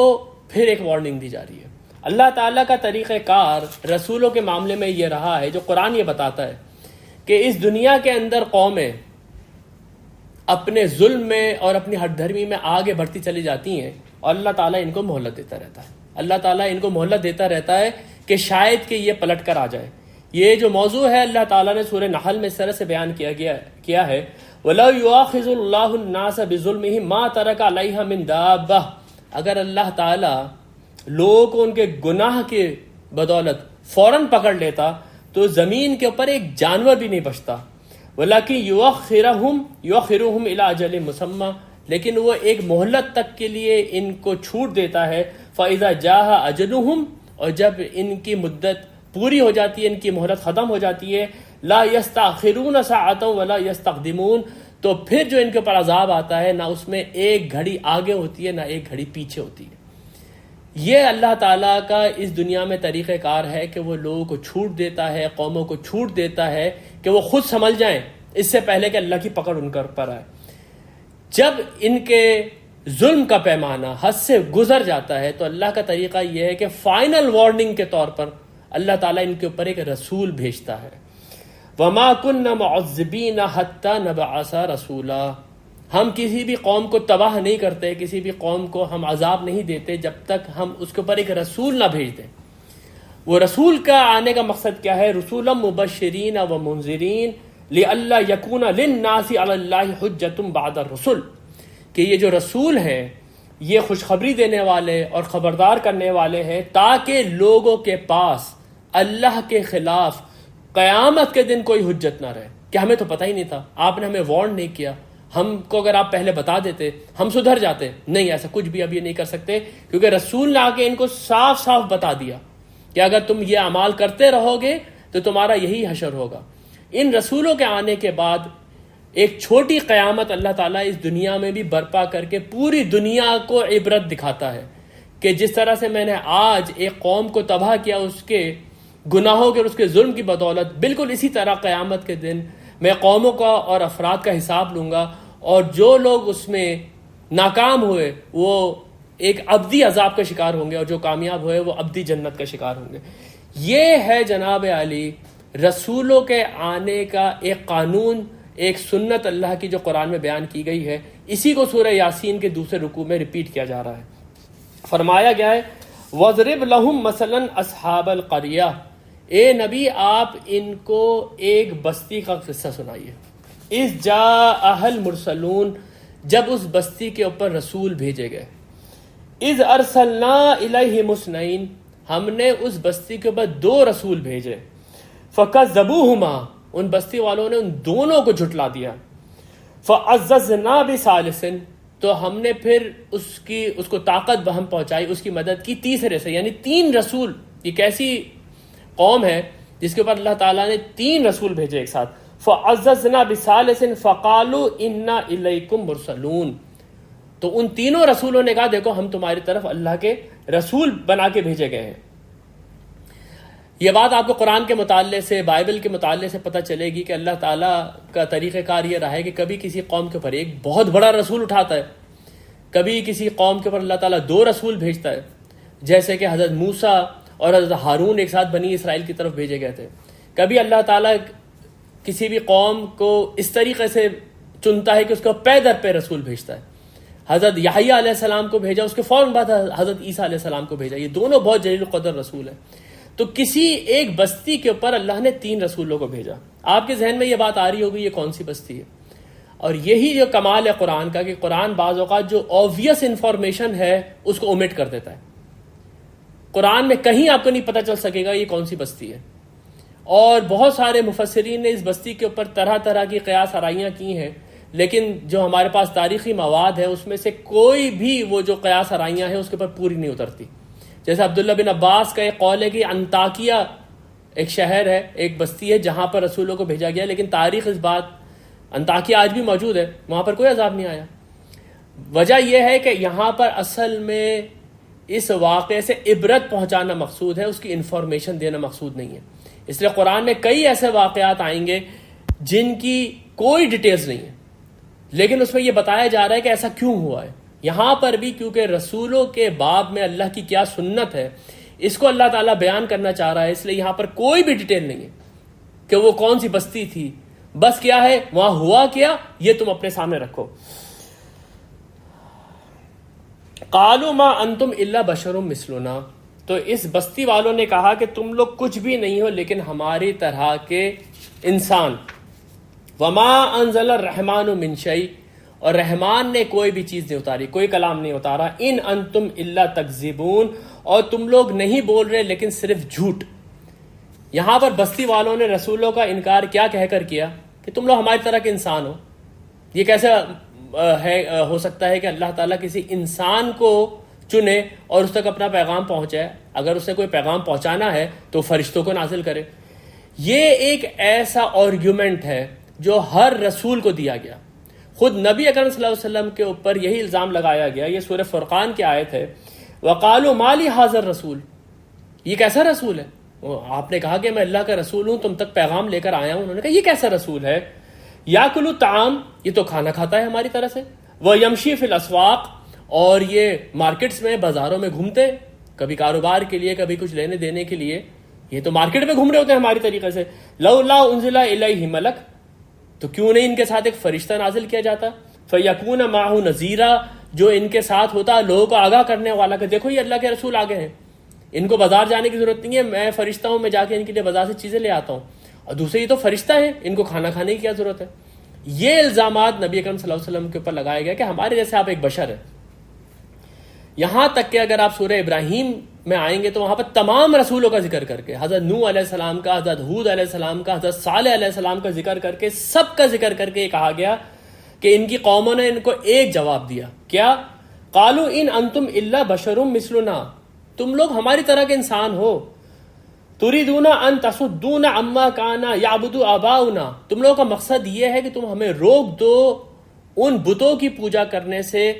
پھر ایک وارننگ دی جا رہی ہے۔ اللہ تعالیٰ کا طریقہ کار رسولوں کے معاملے میں یہ رہا ہے، جو قرآن یہ بتاتا ہے کہ اس دنیا کے اندر قومیں اپنے ظلم میں اور اپنی ہٹ دھرمی میں آگے بڑھتی چلی جاتی ہیں، اور اللہ تعالیٰ ان کو مہلت دیتا رہتا ہے۔ اللہ تعالیٰ ان کو مہلت دیتا رہتا ہے کہ شاید کہ یہ پلٹ کر آ جائے۔ یہ جو موضوع ہے اللہ تعالیٰ نے سورہ نحل میں اس طرح سے بیان کیا ہے وَلَوْ يُؤَاخِذُ اللَّهُ النَّاسَ بِظُلْمِهِمْ مَا تَرَكَ عَلَيْهَا مِن دَابَّةٍ، اگر اللہ تعالیٰ لوگوں کو ان کے گناہ کے بدولت فوراً پکڑ لیتا تو زمین کے اوپر ایک جانور بھی نہیں بچتا۔ وَلَكِنْ يُؤَخِّرُهُمْ إِلَىٰ أَجَلٍ مُّسَمًّى، لیکن وہ ایک مہلت تک کے لیے ان کو چھوٹ دیتا ہے۔ فَإِذَا جَاءَ أَجَلُهُمْ، اور جب ان کی مدت پوری ہو جاتی ہے، ان کی مہلت ختم ہو جاتی ہے، لا يستأخرون ساعة ولا يستقدمون، تو پھر جو ان کے اوپر عذاب آتا ہے نہ اس میں ایک گھڑی آگے ہوتی ہے نہ ایک گھڑی پیچھے ہوتی ہے۔ یہ اللہ تعالیٰ کا اس دنیا میں طریقہ کار ہے کہ وہ لوگوں کو چھوٹ دیتا ہے، قوموں کو چھوٹ دیتا ہے کہ وہ خود سنبھل جائیں اس سے پہلے کہ اللہ کی پکڑ ان پر آئے۔ جب ان کے ظلم کا پیمانہ حد سے گزر جاتا ہے تو اللہ کا طریقہ یہ ہے کہ فائنل وارننگ کے طور پر اللہ تعالیٰ ان کے اوپر ایک رسول بھیجتا ہے۔ وَمَا كُنَّا مُعَذِّبِينَ حَتَّى نَبْعَثَ رَسُولًا، ہم کسی بھی قوم کو تباہ نہیں کرتے، کسی بھی قوم کو ہم عذاب نہیں دیتے جب تک ہم اس کے اوپر ایک رسول نہ بھیج دیں۔ وہ رسول کا آنے کا مقصد کیا ہے؟ رسولا مبشرین و منذرین لئلا یکون للناس علی اللہ حجۃ بعد الرسل، کہ یہ جو رسول ہیں یہ خوشخبری دینے والے اور خبردار کرنے والے ہیں تاکہ لوگوں کے پاس اللہ کے خلاف قیامت کے دن کوئی حجت نہ رہے کہ ہمیں تو پتہ ہی نہیں تھا، آپ نے ہمیں وارن نہیں کیا، ہم کو اگر آپ پہلے بتا دیتے ہم سدھر جاتے۔ نہیں، ایسا کچھ بھی اب یہ نہیں کر سکتے، کیونکہ رسول نے آ کے ان کو صاف صاف بتا دیا کہ اگر تم یہ اعمال کرتے رہو گے تو تمہارا یہی حشر ہوگا۔ ان رسولوں کے آنے کے بعد ایک چھوٹی قیامت اللہ تعالیٰ اس دنیا میں بھی برپا کر کے پوری دنیا کو عبرت دکھاتا ہے کہ جس طرح سے میں نے آج ایک قوم کو تباہ کیا اس کے گناہوں کے اور اس کے ظلم کی بدولت، بالکل اسی طرح قیامت کے دن میں قوموں کا اور افراد کا حساب لوں گا، اور جو لوگ اس میں ناکام ہوئے وہ ایک ابدی عذاب کا شکار ہوں گے، اور جو کامیاب ہوئے وہ ابدی جنت کا شکار ہوں گے۔ یہ ہے جناب علی رسولوں کے آنے کا ایک قانون، ایک سنت اللہ کی جو قرآن میں بیان کی گئی ہے۔ اسی کو سورہ یاسین کے دوسرے رکوع میں ریپیٹ کیا جا رہا ہے۔ فرمایا گیا ہے وَضْرِبْ لَهُمْ مَثَلًا أَصْحَابَ الْقَرْيَةِ، اے نبی آپ ان کو ایک بستی کا قصہ سنائیے۔ اِذْ جَاءَهَا الْمُرْسَلُونَ، جب اس بستی کے اوپر رسول بھیجے گئے۔ اِذْ أَرْسَلْنَا إِلَيْهِمُ اثْنَيْنِ، ہم نے اس بستی کے اوپر 2 رسول بھیجے۔ فَكَذَّبُوهُمَا، ان بستی والوں نے ان دونوں کو جھٹلا دیا۔ فَعَزَّزْنَا بِثَالِثٍ، تو ہم نے پھر اس کو طاقت بہم پہنچائی، اس کی مدد کی تیسرے سے، یعنی 3 رسول. یہ کیسی قوم ہے جس کے اوپر اللہ تعالیٰ نے 3 رسول بھیجے ایک ساتھ. فَعَزَّزْنَا بِثَالِثٍ فَقَالُوا إِنَّا إِلَيْكُمْ مُرْسَلُونَ. تو ان تینوں رسولوں نے کہا دیکھو ہم تمہاری طرف اللہ کے رسول بنا کے بھیجے گئے ہیں. یہ بات آپ کو قرآن کے مطالعے سے، بائبل کے مطالعے سے پتہ چلے گی کہ اللہ تعالیٰ کا طریقہ کار یہ رہا ہے کہ کبھی کسی قوم کے اوپر ایک بہت بڑا رسول اٹھاتا ہے، کبھی کسی قوم کے اوپر اللہ تعالیٰ 2 رسول بھیجتا ہے، جیسے کہ حضرت موسیٰ اور حضرت ہارون ایک ساتھ بنی اسرائیل کی طرف بھیجے گئے تھے. کبھی اللہ تعالیٰ کسی بھی قوم کو اس طریقے سے چنتا ہے کہ اس کو پے در پہ رسول بھیجتا ہے. حضرت یحییٰ علیہ السلام کو بھیجا، اس کے فوراً بعد حضرت عیسیٰ علیہ السلام کو بھیجا. یہ دونوں بہت جلیل القدر رسول ہیں. تو کسی ایک بستی کے اوپر اللہ نے 3 رسولوں کو بھیجا. آپ کے ذہن میں یہ بات آ رہی ہوگی یہ کون سی بستی ہے؟ اور یہی جو کمال ہے قرآن کا کہ قرآن بعض اوقات جو آبویس انفارمیشن ہے اس کو اومٹ کر دیتا ہے. قرآن میں کہیں آپ کو نہیں پتہ چل سکے گا یہ کون سی بستی ہے. اور بہت سارے مفسرین نے اس بستی کے اوپر طرح طرح کی قیاس آرائیاں کی ہیں، لیکن جو ہمارے پاس تاریخی مواد ہے اس میں سے کوئی بھی وہ جو قیاس آرائیاں ہیں اس کے اوپر پوری نہیں اترتی. جیسے عبداللہ بن عباس کا ایک قول ہے کہ انطاکیہ ایک شہر ہے، ایک بستی ہے جہاں پر رسولوں کو بھیجا گیا، لیکن تاریخ اس بات، انطاکیہ آج بھی موجود ہے، وہاں پر کوئی عذاب نہیں آیا. وجہ یہ ہے کہ یہاں پر اصل میں اس واقعے سے عبرت پہنچانا مقصود ہے، اس کی انفارمیشن دینا مقصود نہیں ہے. اس لیے قرآن میں کئی ایسے واقعات آئیں گے جن کی کوئی ڈیٹیلز نہیں ہے، لیکن اس میں یہ بتایا جا رہا ہے کہ ایسا کیوں ہوا ہے. یہاں پر بھی کیونکہ رسولوں کے باب میں اللہ کی کیا سنت ہے اس کو اللہ تعالیٰ بیان کرنا چاہ رہا ہے، اس لیے یہاں پر کوئی بھی ڈیٹیل نہیں ہے کہ وہ کون سی بستی تھی. بس کیا ہے وہاں ہوا کیا یہ تم اپنے سامنے رکھو. قالوا ما انتم الا بشر مثلنا. تو اس بستی والوں نے کہا کہ تم لوگ کچھ بھی نہیں ہو لیکن ہماری طرح کے انسان. وما انزل الرحمن من شیء. اور رحمان نے کوئی بھی چیز نہیں اتاری، کوئی کلام نہیں اتارا. ان انتم الا تکذبون. اور تم لوگ نہیں بول رہے لیکن صرف جھوٹ. یہاں پر بستی والوں نے رسولوں کا انکار کیا کہہ کر کیا کہ تم لوگ ہماری طرح کے انسان ہو. یہ کیسے ہو سکتا ہے کہ اللہ تعالیٰ کسی انسان کو چنے اور اس تک اپنا پیغام پہنچائے؟ اگر اسے کوئی پیغام پہنچانا ہے تو فرشتوں کو نازل کرے. یہ ایک ایسا آرگیومنٹ ہے جو ہر رسول کو دیا گیا. خود نبی اکرم صلی اللہ علیہ وسلم کے اوپر یہی الزام لگایا گیا. یہ سورہ فرقان کی آیت ہے، وَقَالُوا مَا لِي هَٰذَا الرَّسُولُ. یہ کیسا رسول ہے؟ آپ نے کہا کہ میں اللہ کا رسول ہوں، تم تک پیغام لے کر آیا ہوں. انہوں نے کہا یہ کیسا رسول ہے؟ یَأْکُلُ الطَّعَامَ. یہ تو کھانا کھاتا ہے ہماری طرح سے. وَيَمْشِي فِي الْأَسْوَاقِ. اور یہ مارکیٹس میں، بازاروں میں گھومتے، کبھی کاروبار کے لیے کبھی کچھ لینے دینے کے لیے. یہ تو مارکیٹ میں گھوم رہے ہوتے ہیں ہماری طریقے سے. لَوْلَا أُنزِلَ إِلَيْهِ مَلَكٌ. تو کیوں نہیں ان کے ساتھ ایک فرشتہ نازل کیا جاتا؟ فَيَكُونَ مَعَهُ نَذِيرًا. جو ان کے ساتھ ہوتا لوگوں کو آگاہ کرنے والا کہ دیکھو یہ اللہ کے رسول آگے ہیں، ان کو بازار جانے کی ضرورت نہیں ہے، میں فرشتہ ہوں، میں جا کے ان کے لیے بازار سے چیزیں لے آتا ہوں. اور دوسرے یہ تو فرشتہ ہیں، ان کو کھانا کھانے کی کیا ضرورت ہے؟ یہ الزامات نبی اکرم صلی اللہ علیہ وسلم کے اوپر لگائے گئے کہ ہمارے جیسے آپ ایک بشر ہیں. یہاں تک کہ اگر آپ سورہ ابراہیم میں آئیں گے تو وہاں پر تمام رسولوں کا ذکر کر کے، حضرت نوح علیہ السلام کا، حضرت ہود علیہ السلام کا، حضرت صالح علیہ السلام کا ذکر کر کے، سب کا ذکر کر کے یہ کہا گیا کہ ان کی قوموں نے ان کو ایک جواب دیا. کیا؟ قالوا ان انتم الا بشر مثلنا. تم لوگ ہماری طرح کے انسان ہو. تريدون ان تصدونا عما كان يعبد آباؤنا. تم لوگوں کا مقصد یہ ہے کہ تم ہمیں روک دو ان بتوں کی پوجا کرنے سے،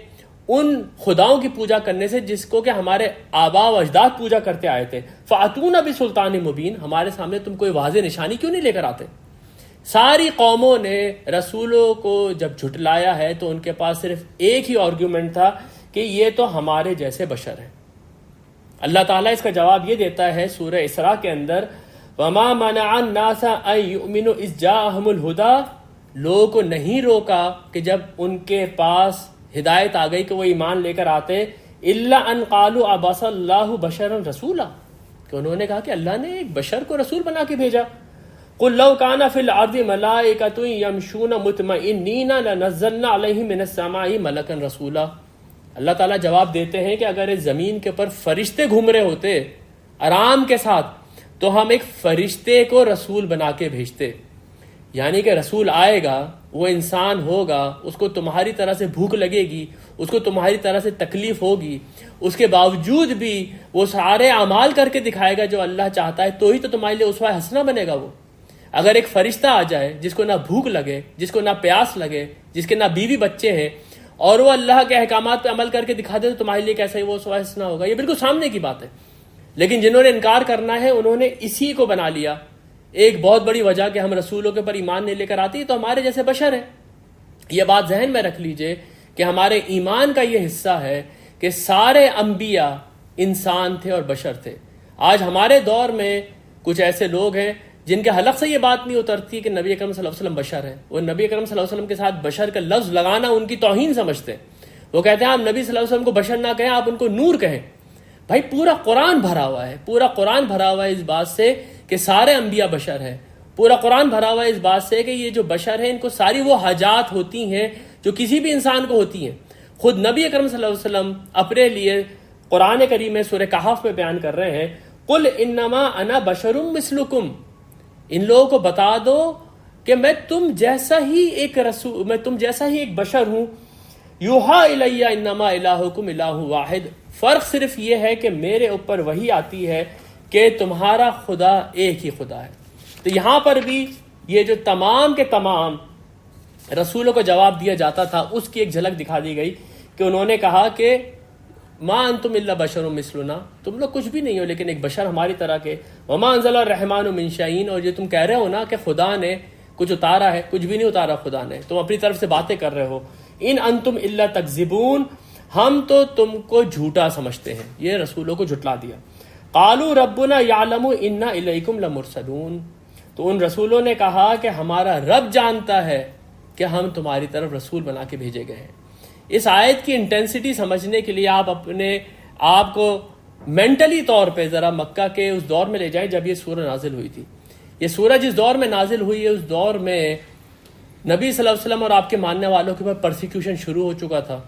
ان خداؤں کی پوجا کرنے سے جس کو کہ ہمارے آبا و اجداد پوجا کرتے آئے تھے. فاتونا بسلطان مبین. ہمارے سامنے تم کوئی واضح نشانی کیوں نہیں لے کر آتے؟ ساری قوموں نے رسولوں کو جب جھٹلایا ہے تو ان کے پاس صرف ایک ہی آرگیومنٹ تھا کہ یہ تو ہمارے جیسے بشر ہیں. اللہ تعالیٰ اس کا جواب یہ دیتا ہے سورہ اسراء کے اندر، وَمَا مَنَعَ النَّاسَ أَن يُؤْمِنُوا إِذْ جَاءَهُمُ الْهُدَىٰ. لوگوں کو نہیں روکا کہ جب ان کے پاس ہدایت آ گئی کہ وہ ایمان لے کر آتے، إِلَّا أَن قَالُوا أَبَعَثَ اللَّهُ بَشَرًا رَسُولًا. کہ انہوں نے کہا کہ اللہ نے ایک بشر کو رسول بنا کے بھیجا. قُل لَّوْ كَانَ فِي الْأَرْضِ مَلَائِكَةٌ يَمْشُونَ مُطْمَئِنِّينَ لَنَزَّلْنَا عَلَيْهِم مِّنَ السَّمَاءِ مَلَكًا رَسُولًا. اللہ تعالیٰ جواب دیتے ہیں کہ اگر اس زمین کے اوپر فرشتے گھوم رہے ہوتے آرام کے ساتھ تو ہم ایک فرشتے کو رسول بنا کے بھیجتے. یعنی کہ رسول آئے گا، وہ انسان ہوگا، اس کو تمہاری طرح سے بھوک لگے گی، اس کو تمہاری طرح سے تکلیف ہوگی، اس کے باوجود بھی وہ سارے اعمال کر کے دکھائے گا جو اللہ چاہتا ہے، تو ہی تو تمہارے لیے اسوہ حسنہ بنے گا وہ۔ اگر ایک فرشتہ آ جائے جس کو نہ بھوک لگے، جس کو نہ پیاس لگے، جس کے نہ بیوی بچے ہیں، اور وہ اللہ کے احکامات پہ عمل کر کے دکھا دے، تو تمہارے لیے کیسا ہی وہ اسوہ حسنہ ہوگا؟ یہ بالکل سامنے کی بات ہے۔ لیکن جنہوں نے انکار کرنا ہے انہوں نے اسی کو بنا لیا ایک بہت بڑی وجہ کہ ہم رسولوں کے پر ایمان نہیں لے کر آتی تو ہمارے جیسے بشر ہیں۔ یہ بات ذہن میں رکھ لیجئے کہ ہمارے ایمان کا یہ حصہ ہے کہ سارے انبیاء انسان تھے اور بشر تھے۔ آج ہمارے دور میں کچھ ایسے لوگ ہیں جن کے حلق سے یہ بات نہیں اترتی کہ نبی اکرم صلی اللہ علیہ وسلم بشر ہیں۔ وہ نبی اکرم صلی اللہ علیہ وسلم کے ساتھ بشر کا لفظ لگانا ان کی توہین سمجھتے ہیں۔ وہ کہتے ہیں آپ نبی صلی اللہ علیہ وسلم کو بشر نہ کہیں، آپ ان کو نور کہیں۔ بھائی پورا قرآن بھرا ہوا ہے، پورا قرآن بھرا ہوا ہے اس بات سے کہ سارے انبیاء بشر ہیں۔ پورا قرآن بھرا ہوا ہے اس بات سے کہ یہ جو بشر ہیں ان کو ساری وہ حاجات ہوتی ہیں جو کسی بھی انسان کو ہوتی ہیں۔ خود نبی اکرم صلی اللہ علیہ وسلم اپنے لیے قرآن کریم میں سورہ کہف میں بیان کر رہے ہیں، قل انما انا بشر مثلکم، ان لوگوں کو بتا دو کہ میں تم جیسا ہی ایک بشر ہوں، یوحا الی انما الہکم الہ واحد، فرق صرف یہ ہے کہ میرے اوپر وحی آتی ہے کہ تمہارا خدا ایک ہی خدا ہے۔ تو یہاں پر بھی یہ جو تمام کے تمام رسولوں کو جواب دیا جاتا تھا اس کی ایک جھلک دکھا دی گئی کہ انہوں نے کہا کہ ما انتم الا بشر مثلنا، تم لوگ کچھ بھی نہیں ہو لیکن ایک بشر ہماری طرح کے، وما انزل الرحمن من شیء، اور جو تم کہہ رہے ہو نا کہ خدا نے کچھ اتارا ہے، کچھ بھی نہیں اتارا خدا نے، تم اپنی طرف سے باتیں کر رہے ہو۔ ان انتم الا تکذبون، ہم تو تم کو جھوٹا سمجھتے ہیں، یہ رسولوں کو جھٹلا دیا۔ قالوا ربنا یعلم انا الیکم لمرسلون، تو ان رسولوں نے کہا کہ ہمارا رب جانتا ہے کہ ہم تمہاری طرف رسول بنا کے بھیجے گئے ہیں۔ اس آیت کی انٹینسٹی سمجھنے کے لیے آپ اپنے آپ کو مینٹلی طور پہ ذرا مکہ کے اس دور میں لے جائیں جب یہ سورہ نازل ہوئی تھی۔ یہ سورہ جس دور میں نازل ہوئی ہے اس دور میں نبی صلی اللہ علیہ وسلم اور آپ کے ماننے والوں کے اوپر پرسیکیوشن شروع ہو چکا تھا،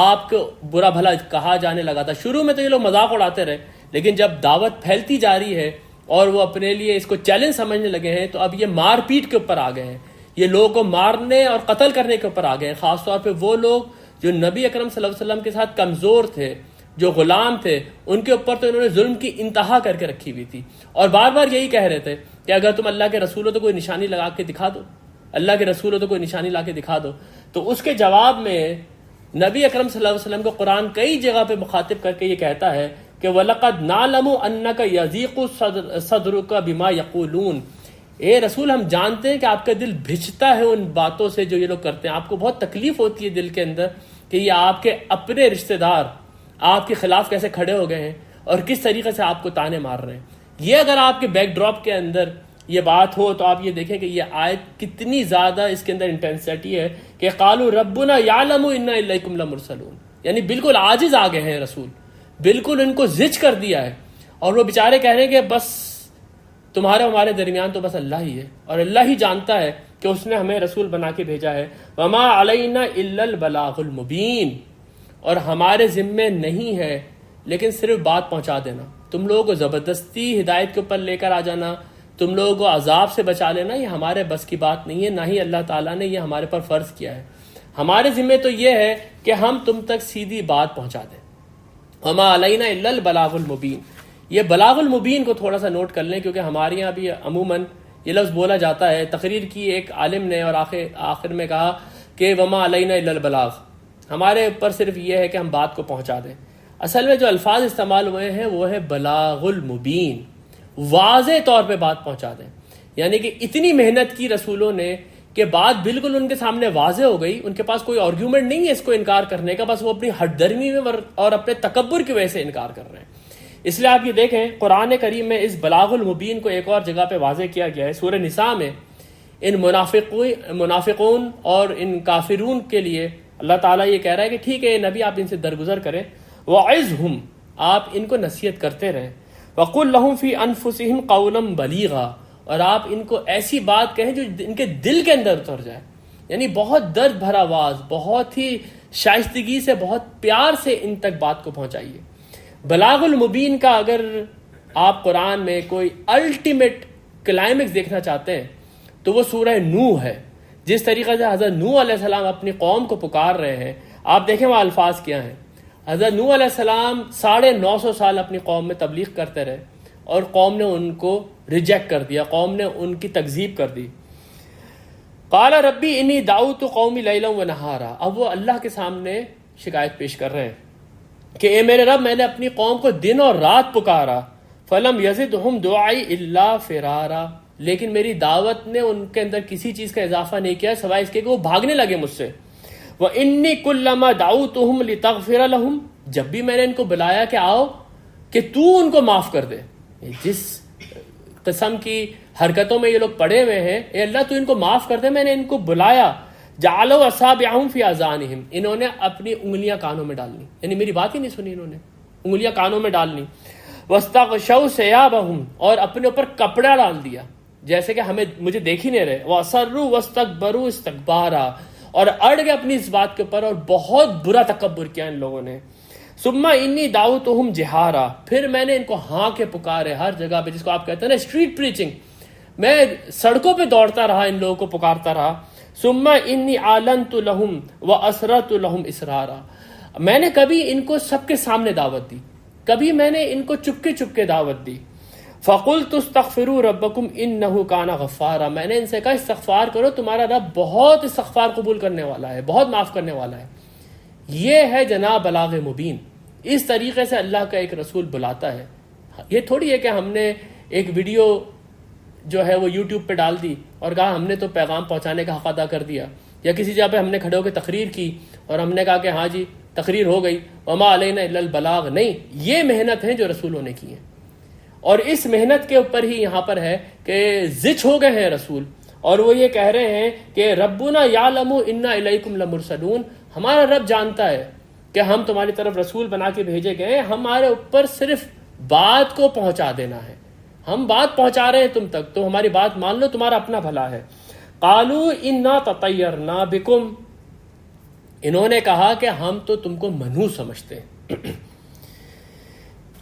آپ کو برا بھلا کہا جانے لگا تھا۔ شروع میں تو یہ لوگ مذاق اڑاتے رہے، لیکن جب دعوت پھیلتی جا رہی ہے اور وہ اپنے لیے اس کو چیلنج سمجھنے لگے ہیں تو اب یہ مار پیٹ کے اوپر آ گئے ہیں، یہ لوگوں کو مارنے اور قتل کرنے کے اوپر آ گئے ہیں۔ خاص طور پہ وہ لوگ جو نبی اکرم صلی اللہ علیہ وسلم کے ساتھ کمزور تھے، جو غلام تھے، ان کے اوپر تو انہوں نے ظلم کی انتہا کر کے رکھی ہوئی تھی، اور بار بار یہی کہہ رہے تھے کہ اگر تم اللہ کے رسول ہو تو کوئی نشانی لگا کے دکھا دو، اللہ کے رسول ہو تو کوئی نشانی لا کے دکھا دو۔ تو اس کے جواب میں نبی اکرم صلی اللہ علیہ وسلم کو قرآن کئی جگہ پہ مخاطب کر کے یہ کہتا ہے کہ وَلَقَدْ نَعْلَمُ أَنَّكَ يَضِيقُ صَدْرُكَ بِمَا يَقُولُونَ، اے رسول ہم جانتے ہیں کہ آپ کا دل بھجتا ہے ان باتوں سے جو یہ لوگ کرتے ہیں، آپ کو بہت تکلیف ہوتی ہے دل کے اندر کہ یہ آپ کے اپنے رشتہ دار آپ کے خلاف کیسے کھڑے ہو گئے ہیں اور کس طریقے سے آپ کو تانے مار رہے ہیں۔ یہ اگر آپ کے بیک ڈراپ کے اندر یہ بات ہو تو آپ یہ دیکھیں کہ یہ آیت کتنی زیادہ اس کے اندر انٹینسٹی ہے کہ قالوا ربنا یعلم انا الیکم لمرسلون، یعنی بالکل عاجز آ گئے ہیں رسول، بالکل ان کو زج کر دیا ہے، اور وہ بیچارے کہہ رہے ہیں کہ بس تمہارے ہمارے درمیان تو بس اللہ ہی ہے، اور اللہ ہی جانتا ہے کہ اس نے ہمیں رسول بنا کے بھیجا ہے۔ وما علینا الا البلاغ المبین، اور ہمارے ذمے نہیں ہے لیکن صرف بات پہنچا دینا، تم لوگوں کو زبردستی ہدایت کے اوپر لے کر آ جانا، تم لوگوں کو عذاب سے بچا لینا، یہ ہمارے بس کی بات نہیں ہے، نہ ہی اللہ تعالیٰ نے یہ ہمارے پر فرض کیا ہے۔ ہمارے ذمے تو یہ ہے کہ ہم تم تک سیدھی بات پہنچا دیں۔ وما علینا الا البلاغ المبین، یہ بلاغ المبین کو تھوڑا سا نوٹ کر لیں، کیونکہ ہمارے یہاں بھی عموماً یہ لفظ بولا جاتا ہے۔ تقریر کی ایک عالم نے اور آخر میں کہا کہ وما علینا الا البلاغ، ہمارے اوپر صرف یہ ہے کہ ہم بات کو پہنچا دیں۔ اصل میں جو الفاظ استعمال ہوئے ہیں وہ ہے بلاغ المبین، واضح طور پہ بات پہنچا دیں، یعنی کہ اتنی محنت کی رسولوں نے کہ بات بالکل ان کے سامنے واضح ہو گئی، ان کے پاس کوئی آرگیومنٹ نہیں ہے اس کو انکار کرنے کا، بس وہ اپنی ہٹ درمی میں اور اپنے تکبر کی وجہ سے انکار کر رہے ہیں۔ اس لیے آپ یہ دیکھیں قرآن کریم میں اس بلاغ المبین کو ایک اور جگہ پہ واضح کیا گیا ہے۔ سورہ نساء میں ان منافقون اور ان کافرون کے لیے اللہ تعالیٰ یہ کہہ رہا ہے کہ ٹھیک ہے نبی آپ ان سے درگزر کریں، وَعِظْهُمْ، آپ ان کو نصیحت کرتے رہیں، وَقُلْ لَهُمْ فِي أَنفُسِهِمْ قَوْلًا بَلِيغًا، اور آپ ان کو ایسی بات کہیں جو ان کے دل کے اندر اتر جائے، یعنی بہت درد بھرا آواز، بہت ہی شائستگی سے، بہت پیار سے ان تک بات کو پہنچائیے۔ بلاغ المبین کا اگر آپ قرآن میں کوئی الٹیمیٹ کلائمیکس دیکھنا چاہتے ہیں تو وہ سورہ نوح ہے. جس طریقے سے حضرت نوح علیہ السلام اپنی قوم کو پکار رہے ہیں، آپ دیکھیں وہ الفاظ کیا ہیں. حضرت نوح علیہ السلام 950 سال اپنی قوم میں تبلیغ کرتے رہے اور قوم نے ان کو ریجیکٹ کر دیا، قوم نے ان کی تکذیب کر دی. قال ربی انی دعوت قومی لیلا و نہارا. اب وہ اللہ کے سامنے شکایت پیش کر رہے ہیں کہ اے میرے رب، میں نے اپنی قوم کو دن اور رات پکارا، فلم یزدہم دعائی الا فرارا، لیکن میری دعوت نے ان کے اندر کسی چیز کا اضافہ نہیں کیا سوائے اس کے کہ وہ بھاگنے لگے مجھ سے. وَإِنِّي كُلَّمَا دَعَوْتُهُمْ لِتَغْفِرَ لَهُمْ، جب بھی میں نے ان کو بلایا کہ آؤ کہ تو ان کو معاف کر دے. جس قسم کی حرکتوں میں یہ لوگ پڑے ہوئے ہیں، اے اللہ تو ان کو معاف کر دے، میں نے ان کو بلایا. جَعَلَوْا أَصَابِعَهُمْ فِي آذَانِهِمْ، انہوں نے اپنی انگلیاں کانوں میں ڈال لی، یعنی میری بات ہی نہیں سنی، انہوں نے انگلیاں کانوں میں ڈال لی. وَاسْتَغْشَوْا ثِيَابَهُمْ، اور اپنے اوپر کپڑا ڈال دیا جیسے کہ مجھے دیکھ ہی نہیں رہے. وَأَصَرُّوا وَاسْتَكْبَرُوا اسْتِكْبَارًا، اور اڑ گئے اپنی اس بات کے اوپر اور بہت برا تکبر کیا ان لوگوں نے. ثم انی دعوتہم جہارا، پھر میں نے ان کو ہاں کے پکارے ہر جگہ پہ، جس کو آپ کہتے ہیں نا اسٹریٹ پریچنگ. میں سڑکوں پہ دوڑتا رہا، ان لوگوں کو پکارتا رہا. ثم انی اعلنت لہم واسررت لہم اسرارا، میں نے کبھی ان کو سب کے سامنے دعوت دی، کبھی میں نے ان کو چپکے چپکے دعوت دی. فقلت استغفروا ربکم انہ کان غفارا، میں نے ان سے کہا استغفار کرو، تمہارا رب بہت استغفار قبول کرنے والا ہے، بہت معاف کرنے والا ہے. یہ ہے جناب بلاغ مبین. اس طریقے سے اللہ کا ایک رسول بلاتا ہے. یہ تھوڑی ہے کہ ہم نے ایک ویڈیو جو ہے وہ یوٹیوب پہ ڈال دی اور کہا ہم نے تو پیغام پہنچانے کا حق ادا کر دیا، یا کسی جگہ پہ ہم نے کھڑے ہو کے تقریر کی اور ہم نے کہا کہ ہاں جی تقریر ہو گئی، وما علینا الا البلاغ. نہیں، یہ محنت ہے جو رسولوں نے کی ہے، اور اس محنت کے اوپر ہی یہاں پر ہے کہ زچ ہو گئے ہیں رسول، اور وہ یہ کہہ رہے ہیں کہ ربنا یعلم انا الیکم لمرسلون، ہمارا رب جانتا ہے کہ ہم تمہاری طرف رسول بنا کے بھیجے گئے ہیں، ہمارے اوپر صرف بات کو پہنچا دینا ہے، ہم بات پہنچا رہے ہیں تم تک، تو ہماری بات مان لو، تمہارا اپنا بھلا ہے. قالوا انا تطیرنا بکم، انہوں نے کہا کہ ہم تو تم کو منحوس سمجھتے ہیں.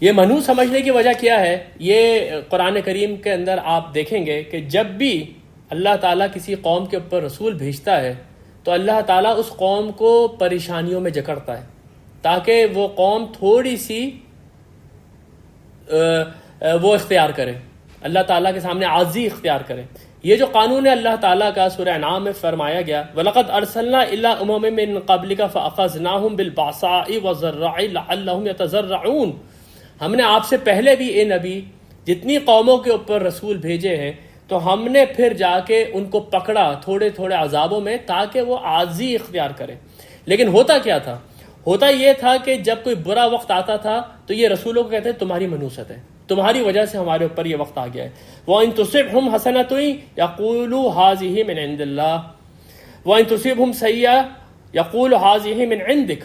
یہ منحوس سمجھنے کی وجہ کیا ہے؟ یہ قرآن کریم کے اندر آپ دیکھیں گے کہ جب بھی اللہ تعالیٰ کسی قوم کے اوپر رسول بھیجتا ہے تو اللہ تعالیٰ اس قوم کو پریشانیوں میں جکڑتا ہے تاکہ وہ قوم تھوڑی سی وہ اختیار کرے، اللہ تعالیٰ کے سامنے عاجزی اختیار کرے. یہ جو قانون ہے اللہ تعالیٰ کا سورہ انعام میں فرمایا گیا، وَلَقَدْ أَرْسَلْنَا إِلَىٰ أُمَمٍ مِّن قَبْلِكَ فَأَخَذْنَاهُمْ بِالْبَأْسَاءِ وَالضَّرَّاعِ لَعَلَّهُمْ يَتَضَرَّعُونَ. ہم نے آپ سے پہلے بھی اے نبی جتنی قوموں کے اوپر رسول بھیجے ہیں تو ہم نے پھر جا کے ان کو پکڑا تھوڑے تھوڑے عذابوں میں تاکہ وہ عاجزی اختیار کرے. لیکن ہوتا کیا تھا؟ ہوتا یہ تھا کہ جب کوئی برا وقت آتا تھا تو یہ رسولوں کو کہتے ہیں تمہاری منحوست ہے، تمہاری وجہ سے ہمارے اوپر یہ وقت آ گیا ہے. وَإِن تُصِبْهُمْ حَسَنَةٌ يَقُولُوا هَٰذِهِ مِنْ عِندِ اللَّهِ وَإِن تُصِبْهُمْ سَيِّئَةٌ يَقُولُوا هَٰذِهِ مِنْ عِندِكَ.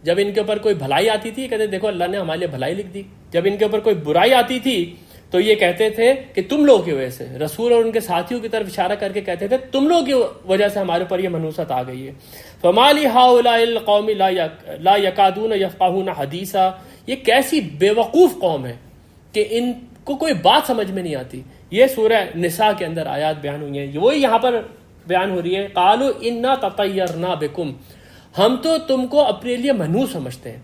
جب ان کے اوپر کوئی بھلائی آتی تھی کہتے دیکھو اللہ نے ہمارے لیے بھلائی لکھ دی، جب ان کے اوپر کوئی برائی آتی تھی تو یہ کہتے تھے کہ تم لوگوں کی وجہ سے، رسول اور ان کے ساتھیوں کی طرف اشارہ کر کے کہتے تھے تم لوگوں کی وجہ سے ہمارے اوپر یہ منحوست آ گئی ہے. فَمَا لِهَٰؤُلَاءِ الْقَوْمِ لَا يَكَادُونَ يَفْقَهُونَ حَدِيثًا، یہ کیسی بیوقوف قوم ہے کہ ان کو کوئی بات سمجھ میں نہیں آتی. یہ سورہ نساء کے اندر آیات بیان ہوئی ہیں، وہی یہاں پر بیان ہو رہی ہے. قالوا انا تطیرنا بکم، ہم تو تم کو اپنے لیے منحوس سمجھتے ہیں.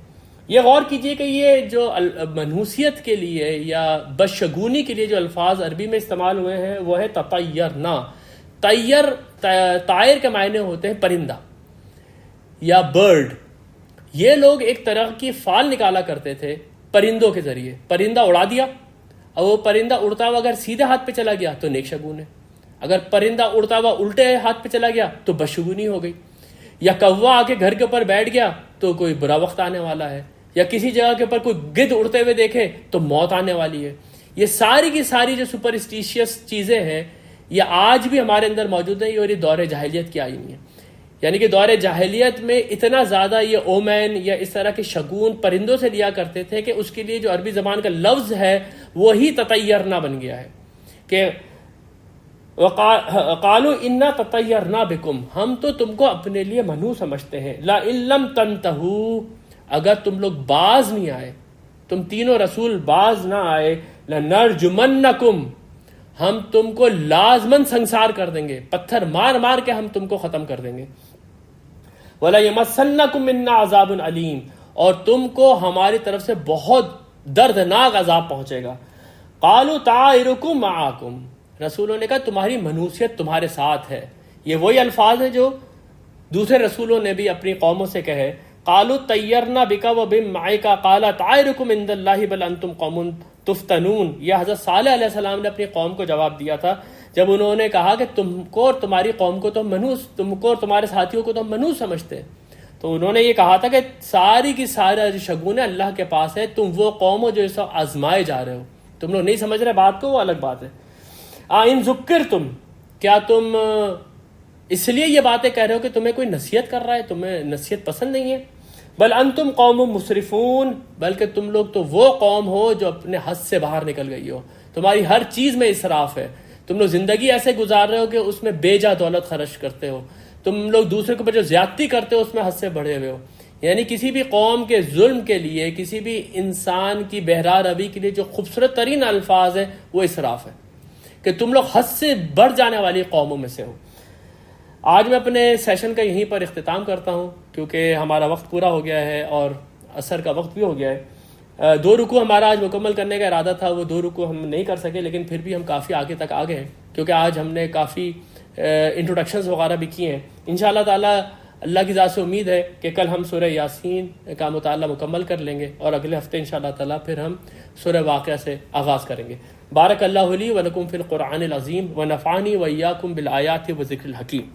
یہ غور کیجئے کہ یہ جو منحوسیت کے لیے یا بدشگونی کے لیے جو الفاظ عربی میں استعمال ہوئے ہیں وہ ہے تطیرنا. طائر کے معنی ہوتے ہیں پرندہ یا برڈ. یہ لوگ ایک طرح کی فال نکالا کرتے تھے پرندوں کے ذریعے، پرندہ اڑا دیا اور وہ پرندہ اڑتا ہوا اگر سیدھے ہاتھ پہ چلا گیا تو نیک شگون ہے، اگر پرندہ اڑتا ہوا الٹے ہاتھ پہ چلا گیا تو بدشگونی ہو گئی. یا کوا آ کے گھر کے اوپر بیٹھ گیا تو کوئی برا وقت آنے والا ہے، یا کسی جگہ کے اوپر کوئی گدھ اڑتے ہوئے دیکھے تو موت آنے والی ہے. یہ ساری کی ساری جو سپرسٹیشیس چیزیں ہیں یہ آج بھی ہمارے اندر موجود ہیں، اور یہ دور جاہلیت کی آئی ہوئی ہیں. یعنی کہ دور جاہلیت میں اتنا زیادہ یہ اومین یا اس طرح کے شگون پرندوں سے لیا کرتے تھے کہ اس کے لیے جو عربی زبان کا لفظ ہے وہی تطیرنا بن گیا ہے کہ قالوا انا تطیرنا بکم، ہم تو تم کو اپنے لیے منحوس سمجھتے ہیں. لئن لم تنتہوا، اگر تم لوگ باز نہیں آئے، تم تینوں رسول باز نہ آئے، لنرجمنکم، ہم تم کو لازماً سنسار کر دیں گے، پتھر مار مار کے ہم تم کو ختم کر دیں گے۔ وَلَيَمَسَّنَّكُم مِّنَّا عَذَابٌ عَلِيمٌ، اور تم کو ہماری طرف سے بہت دردناک عذاب پہنچے گا۔ قَالُوا طَائِرُكُم مَّعَكُم، رسولوں نے کہا تمہاری منوسیت تمہارے ساتھ ہے۔ یہ وہی الفاظ ہیں جو دوسرے رسولوں نے بھی اپنی قوموں سے کہے۔ قَالُوا طَيَّرْنَا بِكَ وَبِمَن مَّعَكَ قَالَ طَائِرُكُمْ عِندَ اللَّهِ بَلْ أَنتُمْ قَوْمٌ تفتنون۔ یہ حضرت صالح علیہ السلام نے اپنی قوم کو جواب دیا تھا جب انہوں نے کہا کہ تم کو اور تمہاری قوم کو تو منحوس، تم کو اور تمہارے ساتھیوں کو تو منحوس سمجھتے، تو انہوں نے یہ کہا تھا کہ ساری کی ساری شگون اللہ کے پاس ہے، تم وہ قوم ہو جو اس وقت آزمائے جا رہے ہو، تم لوگ نہیں سمجھ رہے بات کو، وہ الگ بات ہے۔ ان ذکرتم، کیا تم اس لیے یہ باتیں کہہ رہے ہو کہ تمہیں کوئی نصیحت کر رہا ہے، تمہیں نصیحت پسند نہیں ہے؟ بل انتم قوم مسرفون، بلکہ تم لوگ تو وہ قوم ہو جو اپنے حد سے باہر نکل گئی ہو، تمہاری ہر چیز میں اسراف ہے، تم لوگ زندگی ایسے گزار رہے ہو کہ اس میں بے جا دولت خرچ کرتے ہو، تم لوگ دوسرے کے اوپر جو زیادتی کرتے ہو اس میں حد سے بڑھے ہوئے ہو۔ یعنی کسی بھی قوم کے ظلم کے لیے، کسی بھی انسان کی بہرا روی کے لیے جو خوبصورت ترین الفاظ ہے وہ اسراف ہے، کہ تم لوگ حد سے بڑھ جانے والی قوموں میں سے ہو۔ آج میں اپنے سیشن کا یہیں پر اختتام کرتا ہوں کیونکہ ہمارا وقت پورا ہو گیا ہے اور عصر کا وقت بھی ہو گیا ہے۔ 2 رکوع ہمارا آج مکمل کرنے کا ارادہ تھا، وہ 2 رکوع ہم نہیں کر سکے، لیکن پھر بھی ہم کافی آگے تک آ گئے ہیں کیونکہ آج ہم نے کافی انٹروڈکشنز وغیرہ بھی کیے ہیں۔ انشاءاللہ تعالی اللہ کی ذات سے امید ہے کہ کل ہم سورہ یاسین کا مطالعہ مکمل کر لیں گے اور اگلے ہفتے انشاءاللہ تعالی پھر ہم سورہ واقعہ سے آغاز کریں گے۔ بارک اللہ لی و لکم فی القرآن العظیم و نفعنی و ایاکم بالآیات و ذکر الحکیم۔